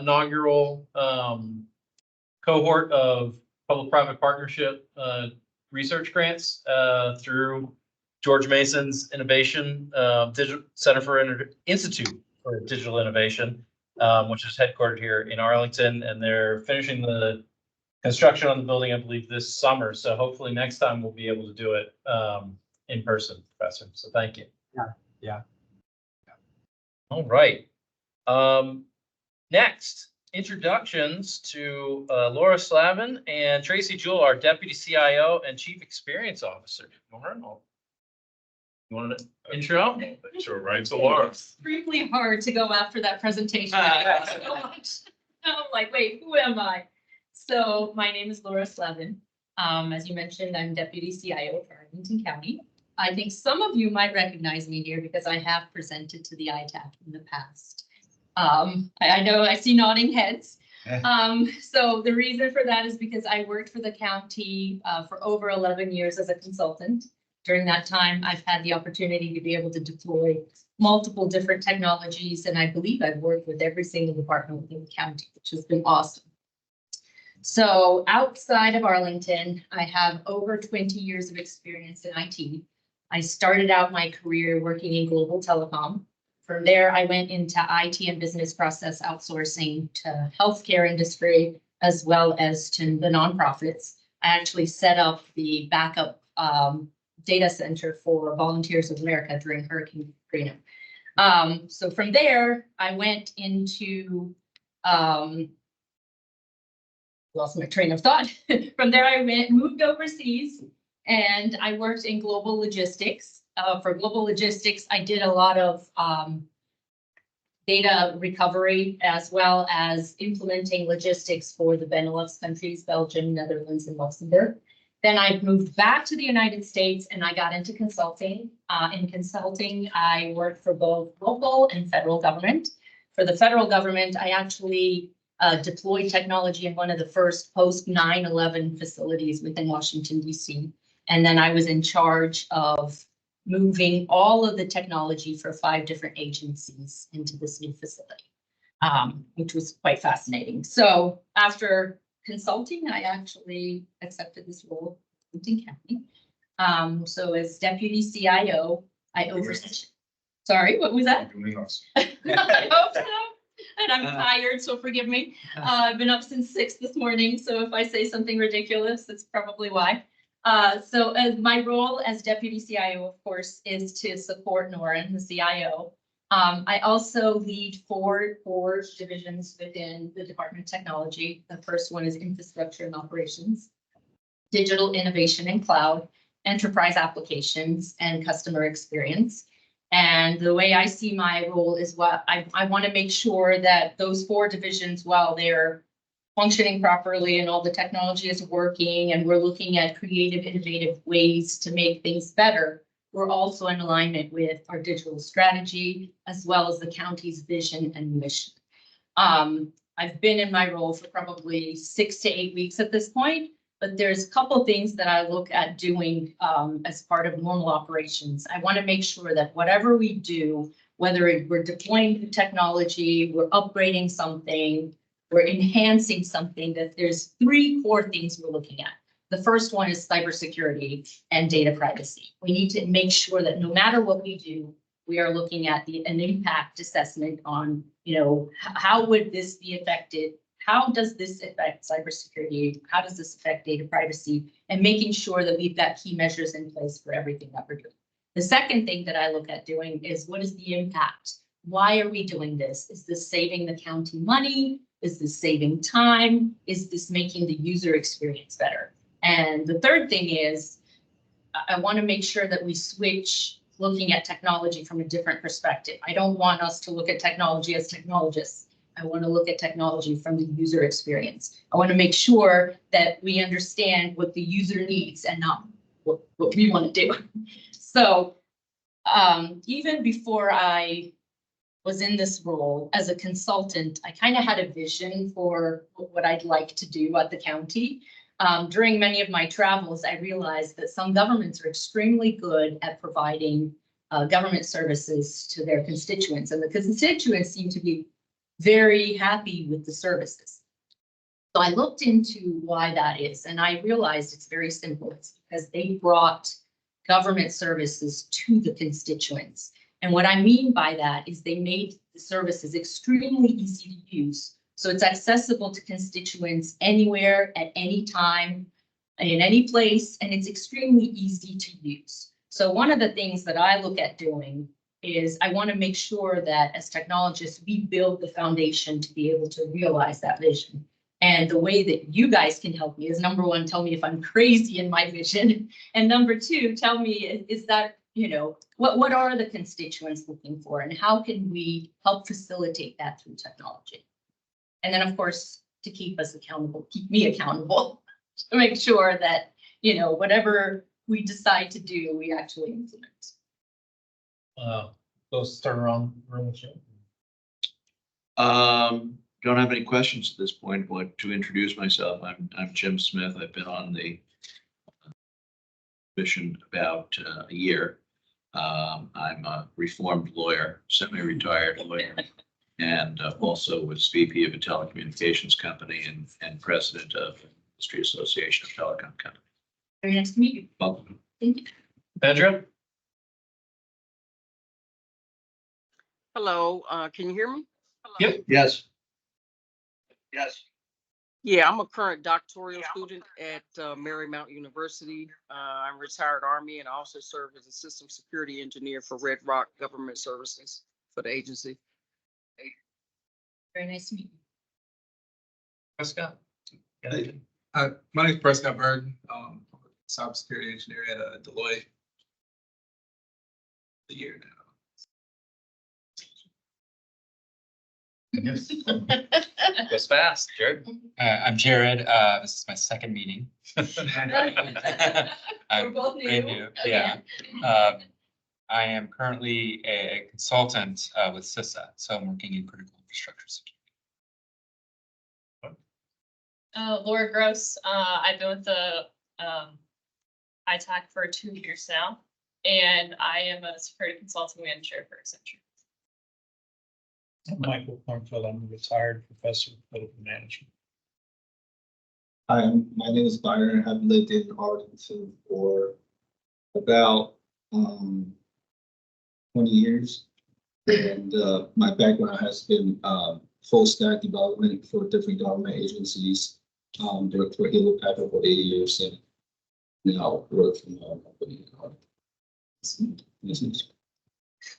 inaugural cohort of public-private partnership research grants through George Mason's Innovation Center for Institute for Digital Innovation, which is headquartered here in Arlington, and they're finishing the construction on the building, I believe, this summer. So hopefully next time we'll be able to do it in person, Professor. So thank you. Yeah. All right. Next, introductions to Laura Slavin and Tracy Jewell, our Deputy CIO and Chief Experience Officer. Laura, you want an intro? Sure, right to Laura. Extremely hard to go after that presentation. So much. I'm like, wait, who am I? So my name is Laura Slavin. As you mentioned, I'm Deputy CIO for Arlington County. I think some of you might recognize me here because I have presented to the ITAC in the past. I know I see nodding heads. So the reason for that is because I worked for the county for over 11 years as a consultant. During that time, I've had the opportunity to be able to deploy multiple different technologies, and I believe I've worked with every single department within the county, which has been awesome. So outside of Arlington, I have over 20 years of experience in IT. I started out my career working in global telecom. From there, I went into IT and business process outsourcing to healthcare industry, as well as to the nonprofits. I actually set up the backup data center for Volunteers of America during Hurricane Katrina. So from there, I went into lost my train of thought. From there, I moved overseas, and I worked in global logistics. For global logistics, I did a lot of data recovery, as well as implementing logistics for the Benelux countries, Belgium, Netherlands, and Luxembourg. Then I moved back to the United States and I got into consulting. In consulting, I worked for both local and federal government. For the federal government, I actually deployed technology in one of the first post 9/11 facilities within Washington, D.C. And then I was in charge of moving all of the technology for 5 different agencies into this new facility, which was quite fascinating. So after consulting, I actually accepted this role in Arlington County. So as deputy CIO, I oversee. Sorry, what was that? I hope so. And I'm tired, so forgive me. I've been up since 6 this morning, so if I say something ridiculous, that's probably why. So as my role as deputy CIO, of course, is to support Norin, the CIO. I also lead 4 divisions within the Department of Technology. The first one is infrastructure and operations, digital innovation and cloud, enterprise applications, and customer experience. And the way I see my role is what I want to make sure that those 4 divisions, while they're functioning properly and all the technology is working and we're looking at creative, innovative ways to make things better, we're also in alignment with our digital strategy as well as the county's vision and mission. I've been in my role for probably 6 to 8 weeks at this point, but there's a couple of things that I look at doing as part of normal operations. I want to make sure that whatever we do, whether we're deploying new technology, we're upgrading something, we're enhancing something, that there's 3 core things we're looking at. The first one is cybersecurity and data privacy. We need to make sure that no matter what we do, we are looking at an impact assessment on, how would this be affected? How does this affect cybersecurity? How does this affect data privacy? And making sure that we've got key measures in place for everything that we're doing. The second thing that I look at doing is, what is the impact? Why are we doing this? Is this saving the county money? Is this saving time? Is this making the user experience better? And the third thing is, I want to make sure that we switch looking at technology from a different perspective. I don't want us to look at technology as technologists. I want to look at technology from the user experience. I want to make sure that we understand what the user needs and not what we want to do. So even before I was in this role as a consultant, I kind of had a vision for what I'd like to do at the county. During many of my travels, I realized that some governments are extremely good at providing government services to their constituents, and the constituents seem to be very happy with the services. So I looked into why that is, and I realized it's very simple. It's because they brought government services to the constituents. And what I mean by that is they made the services extremely easy to use. So it's accessible to constituents anywhere, at any time, in any place, and it's extremely easy to use. So one of the things that I look at doing is I want to make sure that as technologists, we build the foundation to be able to realize that vision. And the way that you guys can help me is, number one, tell me if I'm crazy in my vision. And number 2, tell me, is that, what are the constituents looking for and how can we help facilitate that through technology? And then, of course, to keep us accountable, keep me accountable to make sure that, whatever we decide to do, we actually implement. Go start around the room with you. Don't have any questions at this point, but to introduce myself, I'm Jim Smith. I've been on the mission about a year. I'm a reformed lawyer, semi-retired lawyer, and also was VP of a telecommunications company and president of the Industry Association of Telecom Companies. Very nice to meet you. Welcome. Thank you. Andrea? Hello, can you hear me? Yep. Yes. Yeah, I'm a current doctoral student at Marymount University. I'm retired Army and I also serve as a system security engineer for Red Rock Government Services for the agency. Very nice to meet you. Prescott? My name is Prescott Berg, cybersecurity engineer at Deloitte. A year now. Goes fast, Jared. I'm Jared. This is my second meeting. We're I'm both brand new. new. Yeah. I am currently a consultant with CISA, so I'm working in critical infrastructure security. Laura Gross, I've been with the ITAC for 2 years now, and I am a security consulting manager for Accenture. I'm Michael Cornfield. I'm a retired professor of political management. Hi, my name is Byron. I've lived in Arlington for about 20 years. And my background has been full stack development for different government agencies. Worked for Hewlett Packard for 8 years and now work from home.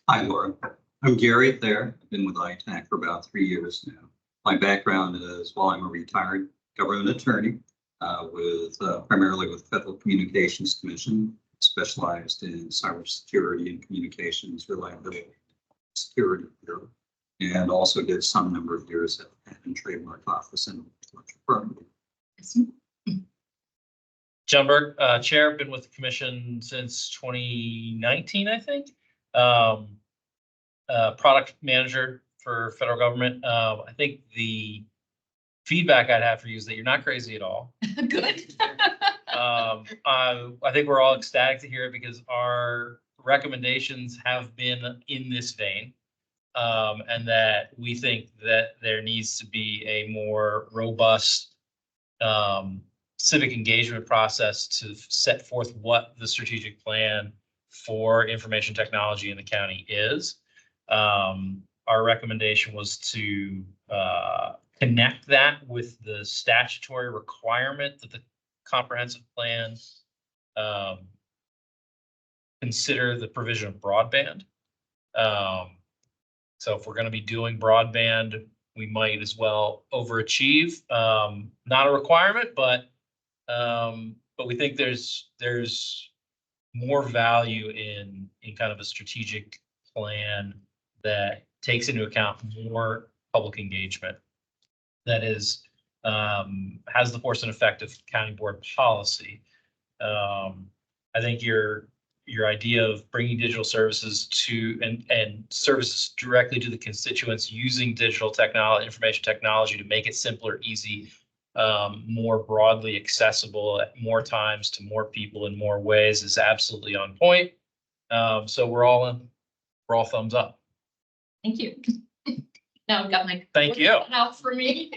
Hi, Laura. I'm Gary there. I've been with ITAC for about 3 years now. My background is, well, I'm a retired government attorney primarily with Federal Communications Commission, specialized in cybersecurity and communications reliability security bureau, and also did some number of years at the Patent and Trademark Office and intellectual property. John Berg, Chair, been with the commission since 2019, I think. Product manager for federal government. I think the feedback I'd have for you is that you're not crazy at all. Good. I think we're all ecstatic to hear it because our recommendations have been in this vein. And that we think that there needs to be a more robust civic engagement process to set forth what the strategic plan for information technology in the county is. Our recommendation was to connect that with the statutory requirement that the comprehensive plan consider the provision of broadband. So if we're going to be doing broadband, we might as well overachieve. Not a requirement, but we think there's more value in kind of a strategic plan that takes into account more public engagement. That is has the force and effect of county board policy. I think your idea of bringing digital services to and services directly to the constituents using digital technology, information technology to make it simpler, easy, more broadly accessible at more times to more people in more ways is absolutely on point. So we're all thumbs up. Thank you. Now I've got my. Thank you. Out for me.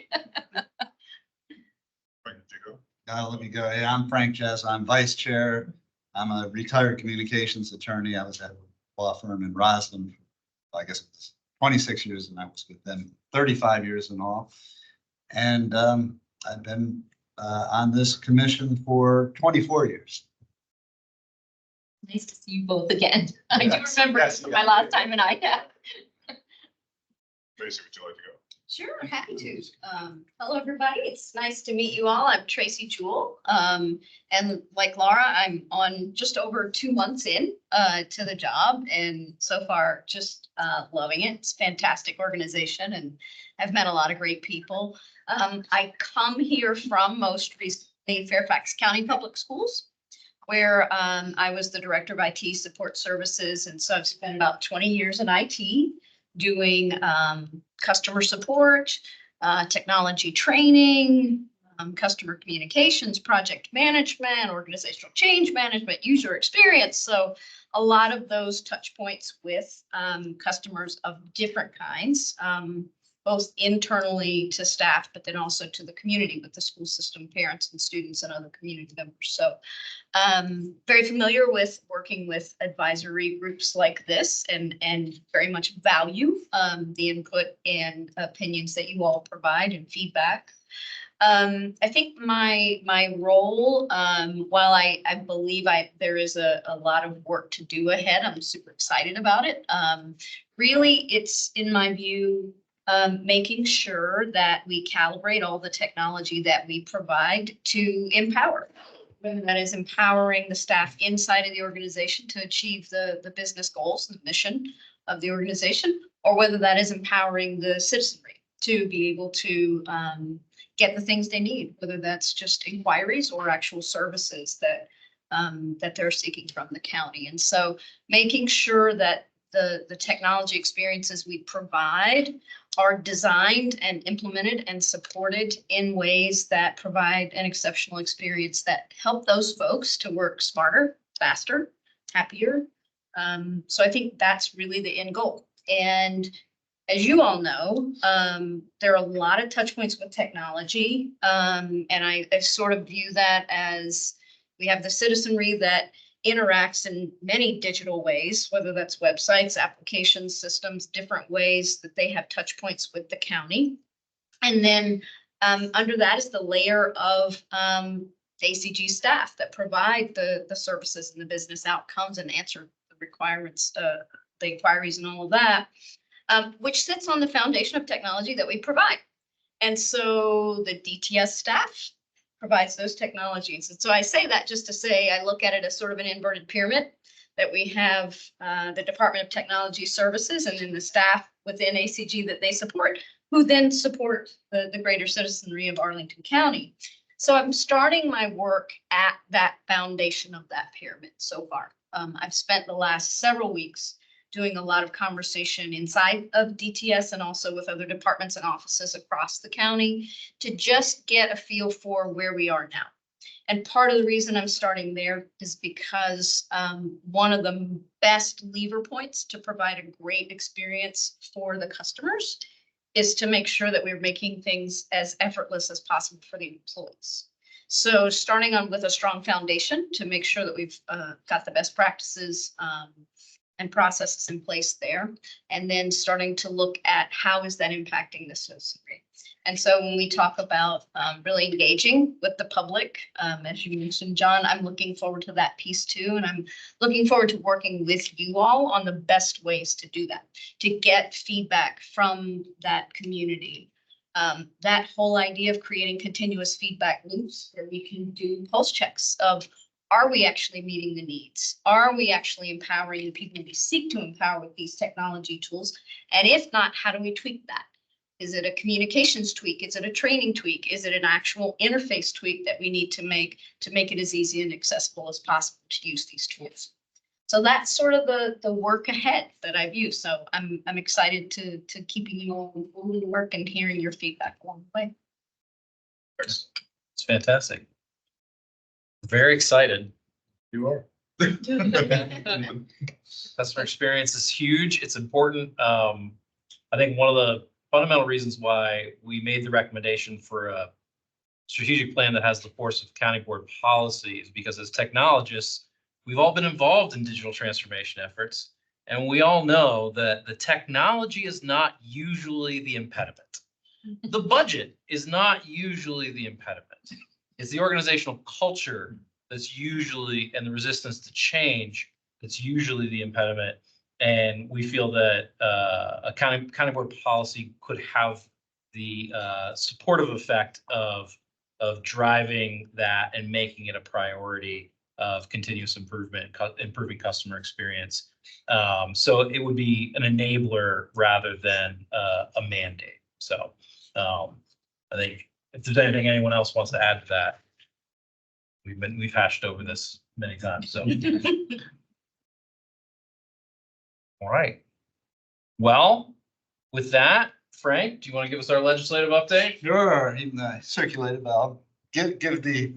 Let me go. Yeah, I'm Frank Jess. I'm vice chair. I'm a retired communications attorney. I was at a law firm in Roslyn, I guess it was 26 years, and I was with them 35 years in all. And I've been on this commission for 24 years. Nice to see you both again. I do Yes, remember yes, my last time in ITAC. Tracy, would you like to go? Sure, happy to. Hello, everybody. It's nice to meet you all. I'm Tracy Jewell. And like Laura, I'm on just over 2 months in to the job, and so far just loving it. It's a fantastic organization, and I've met a lot of great people. I come here from most recently Fairfax County Public Schools, where I was the director of IT support services, and so I've spent about 20 years in IT doing customer support, technology training, customer communications, project management, organizational change management, user experience. So a lot of those touch points with customers of different kinds, both internally to staff, but then also to the community with the school system, parents and students and other community members. So very familiar with working with advisory groups like this, and very much value the input and opinions that you all provide and feedback. I think my role, while I believe there is a lot of work to do ahead, I'm super excited about it. Really, it's in my view, making sure that we calibrate all the technology that we provide to empower. Whether that is empowering the staff inside of the organization to achieve the business goals and mission of the organization, or whether that is empowering the citizenry to be able to get the things they need, whether that's just inquiries or actual services that that they're seeking from the county. And so making sure that the technology experiences we provide are designed and implemented and supported in ways that provide an exceptional experience that help those folks to work smarter, faster, happier. So I think that's really the end goal. And as you all know, there are a lot of touch points with technology. And I sort of view that as we have the citizenry that interacts in many digital ways, whether that's websites, applications, systems, different ways that they have touch points with the county. And then under that is the layer of ACG staff that provide the services and the business outcomes and answer the requirements, the inquiries and all of that, which sits on the foundation of technology that we provide. And so the DTS staff provides those technologies. And so I say that just to say, I look at it as sort of an inverted pyramid, that we have the Department of Technology Services and then the staff within ACG that they support, who then support the greater citizenry of Arlington County. So I'm starting my work at that foundation of that pyramid so far. I've spent the last several weeks doing a lot of conversation inside of DTS and also with other departments and offices across the county to just get a feel for where we are now. And part of the reason I'm starting there is because one of the best lever points to provide a great experience for the customers is to make sure that we're making things as effortless as possible for the employees. So starting on with a strong foundation to make sure that we've got the best practices and processes in place there, and then starting to look at how is that impacting the citizenry. And so when we talk about really engaging with the public, as you mentioned, John, I'm looking forward to that piece too. And I'm looking forward to working with you all on the best ways to do that, to get feedback from that community. That whole idea of creating continuous feedback loops where we can do pulse checks of, are we actually meeting the needs? Are we actually empowering the people we seek to empower with these technology tools? And if not, how do we tweak that? Is it a communications tweak? Is it a training tweak? Is it an actual interface tweak that we need to make it as easy and accessible as possible to use these tools? So that's sort of the work ahead that I view. So I'm excited to keeping you all informed in the work and hearing your feedback along the way. It's fantastic. Very excited. You are. Customer experience is huge. It's important. I think one of the fundamental reasons why we made the recommendation for a strategic plan that has the force of county board policy is because as technologists, we've all been involved in digital transformation efforts, and we all know that the technology is not usually the impediment. The budget is not usually the impediment. It's the organizational culture that's usually, and the resistance to change, that's usually the impediment. And we feel that a county board policy could have the supportive effect of driving that and making it a priority of continuous improvement, improving customer experience. So it would be an enabler rather than a mandate. So I think if there's anything anyone else wants to add to that, we've hashed over this many times. So. All right. Well, with that, Frank, do you want to give us our legislative update? Sure, even though I circulated, but I'll give the,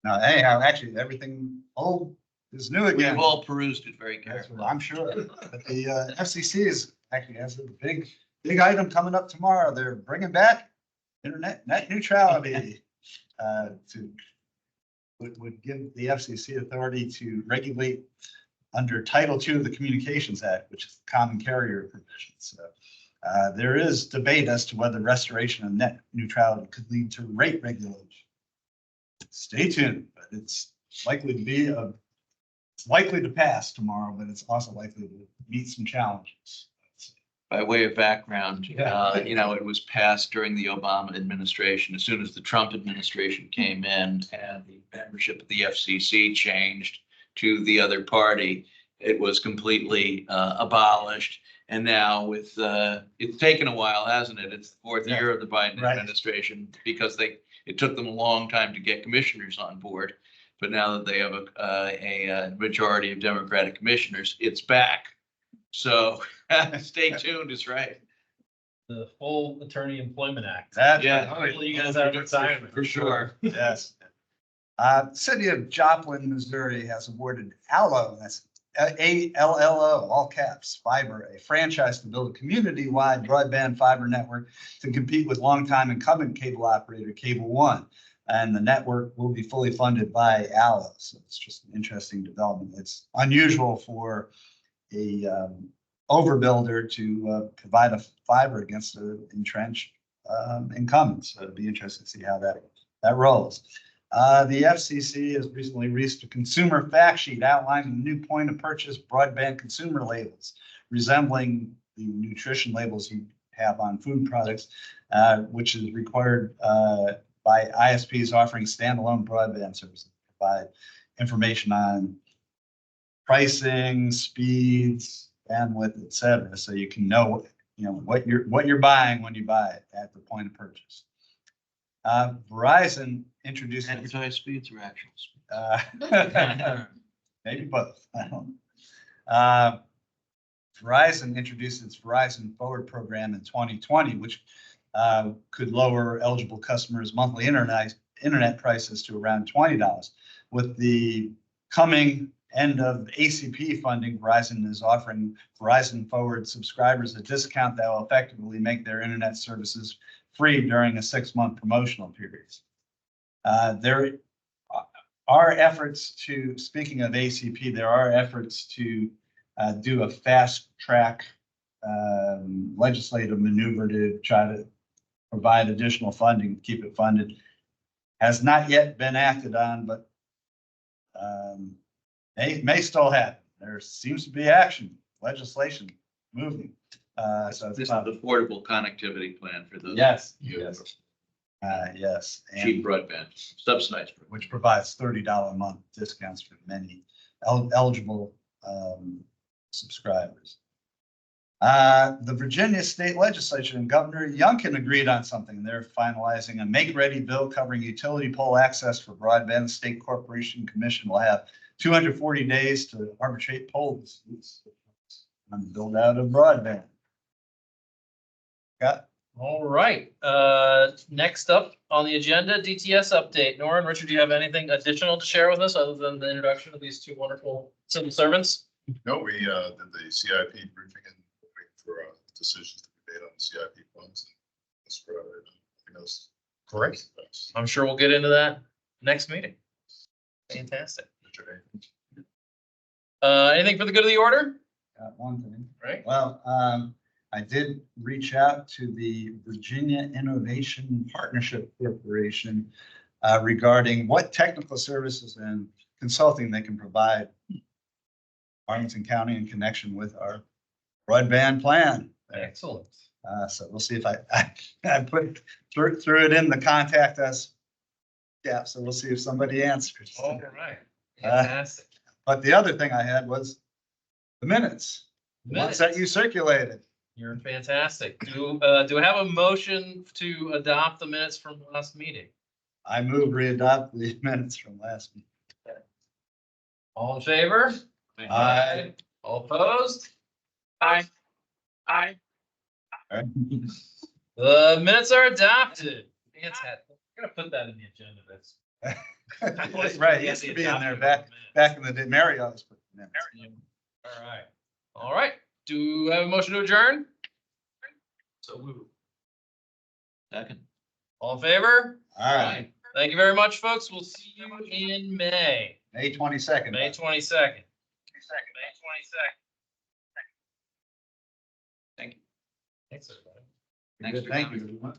no, anyhow, actually, everything old is new We've again. all perused it very That's carefully. what I'm sure, but the FCC is actually has a big item coming up tomorrow. They're bringing back net neutrality would give the FCC authority to regulate under Title II of the Communications Act, which is the common carrier provision. So there is debate as to whether restoration of net neutrality could lead to rate regulation. Stay tuned, but it's likely to be it's likely to pass tomorrow, but it's also likely to meet some challenges. By way of background, Yeah. it was passed during the Obama administration. As soon as the Trump administration came in and the membership of the FCC changed to the other party, it was completely abolished. And now with, it's taken a while, hasn't it? It's the fourth year of the Biden Right. administration because it took them a long time to get commissioners on board. But now that they have a majority of Democratic commissioners, it's back. So stay tuned is right. The full Attorney Employment Act. Yeah. Hopefully you guys have retirement. For sure. Yes. City of Joplin, Missouri has awarded ALLO, that's ALLO, all caps, fiber, a franchise to build a community-wide broadband fiber network to compete with longtime incumbent cable operator Cable One. And the network will be fully funded by ALLO. So it's just an interesting development. It's unusual for a overbuilder to provide a fiber against an entrenched incumbent. So it'd be interesting to see how that rolls. The FCC has recently released a consumer fact sheet outlining the new point of purchase broadband consumer labels, resembling the nutrition labels you have on food products, which is required by ISPs offering standalone broadband services, provide information on pricing, speeds, bandwidth, et cetera, so you can know what you're buying when you buy it at the point of purchase. Verizon introduced Advertised speeds or actual speeds? maybe both. I don't know. Verizon introduced its Verizon Forward program in 2020, which could lower eligible customers' monthly internet prices to around $20. With the coming end of ACP funding, Verizon is offering Verizon Forward subscribers a discount that will effectively make their internet services free during a 6-month promotional period. There are efforts to, speaking of ACP, there are efforts to do a fast track legislative maneuver to try to provide additional funding, keep it funded. Has not yet been acted on, but may still happen. There seems to be action, legislation moving. So This is the affordable connectivity plan for those. Yes, Yes. yes. And Cheap broadband, subsidized. which provides $30 a month discounts for many eligible subscribers. The Virginia State Legislature and Governor Youngkin agreed on something. They're finalizing a make-ready bill covering utility pole access for broadband. State Corporation Commission will have 240 days to arbitrate pole disputes and build out of broadband. Got All right, next up on the agenda, DTS update. Nora and Richard, do you have anything additional to share with us other than the introduction of these two wonderful civil servants? No, we did the CIP briefing and waiting for decisions to be made on the CIP funds. That's where I think that's Great. I'm sure we'll get into that next meeting. Fantastic. Anything for the good of the order? got one thing. Right. Well, I did reach out to the Virginia Innovation Partnership Corporation regarding what technical services and consulting they can provide Arlington County in connection with our broadband plan. Excellent. So we'll see if I put threw it in the contact us. Yeah, so we'll see if somebody answers. All right. Fantastic. But the other thing I had was the minutes. The ones that you circulated. You're fantastic. Do I have a motion to adopt the minutes from the last meeting? I move re-adopt the minutes from last meeting. All in favor? Aye. All opposed? Aye. Aye. The minutes are adopted. Fantastic. I'm gonna put that in the agenda. That's Right, it used to be in there back in the day. Mary always put the minutes. all right. All right. Do I have a motion to adjourn? So moved. Second. All in favor? All right, Thank you very much, folks. We'll see you in May. May 22nd. May 22nd. Thank you. Thanks, everybody. Thanks for Thank coming. you.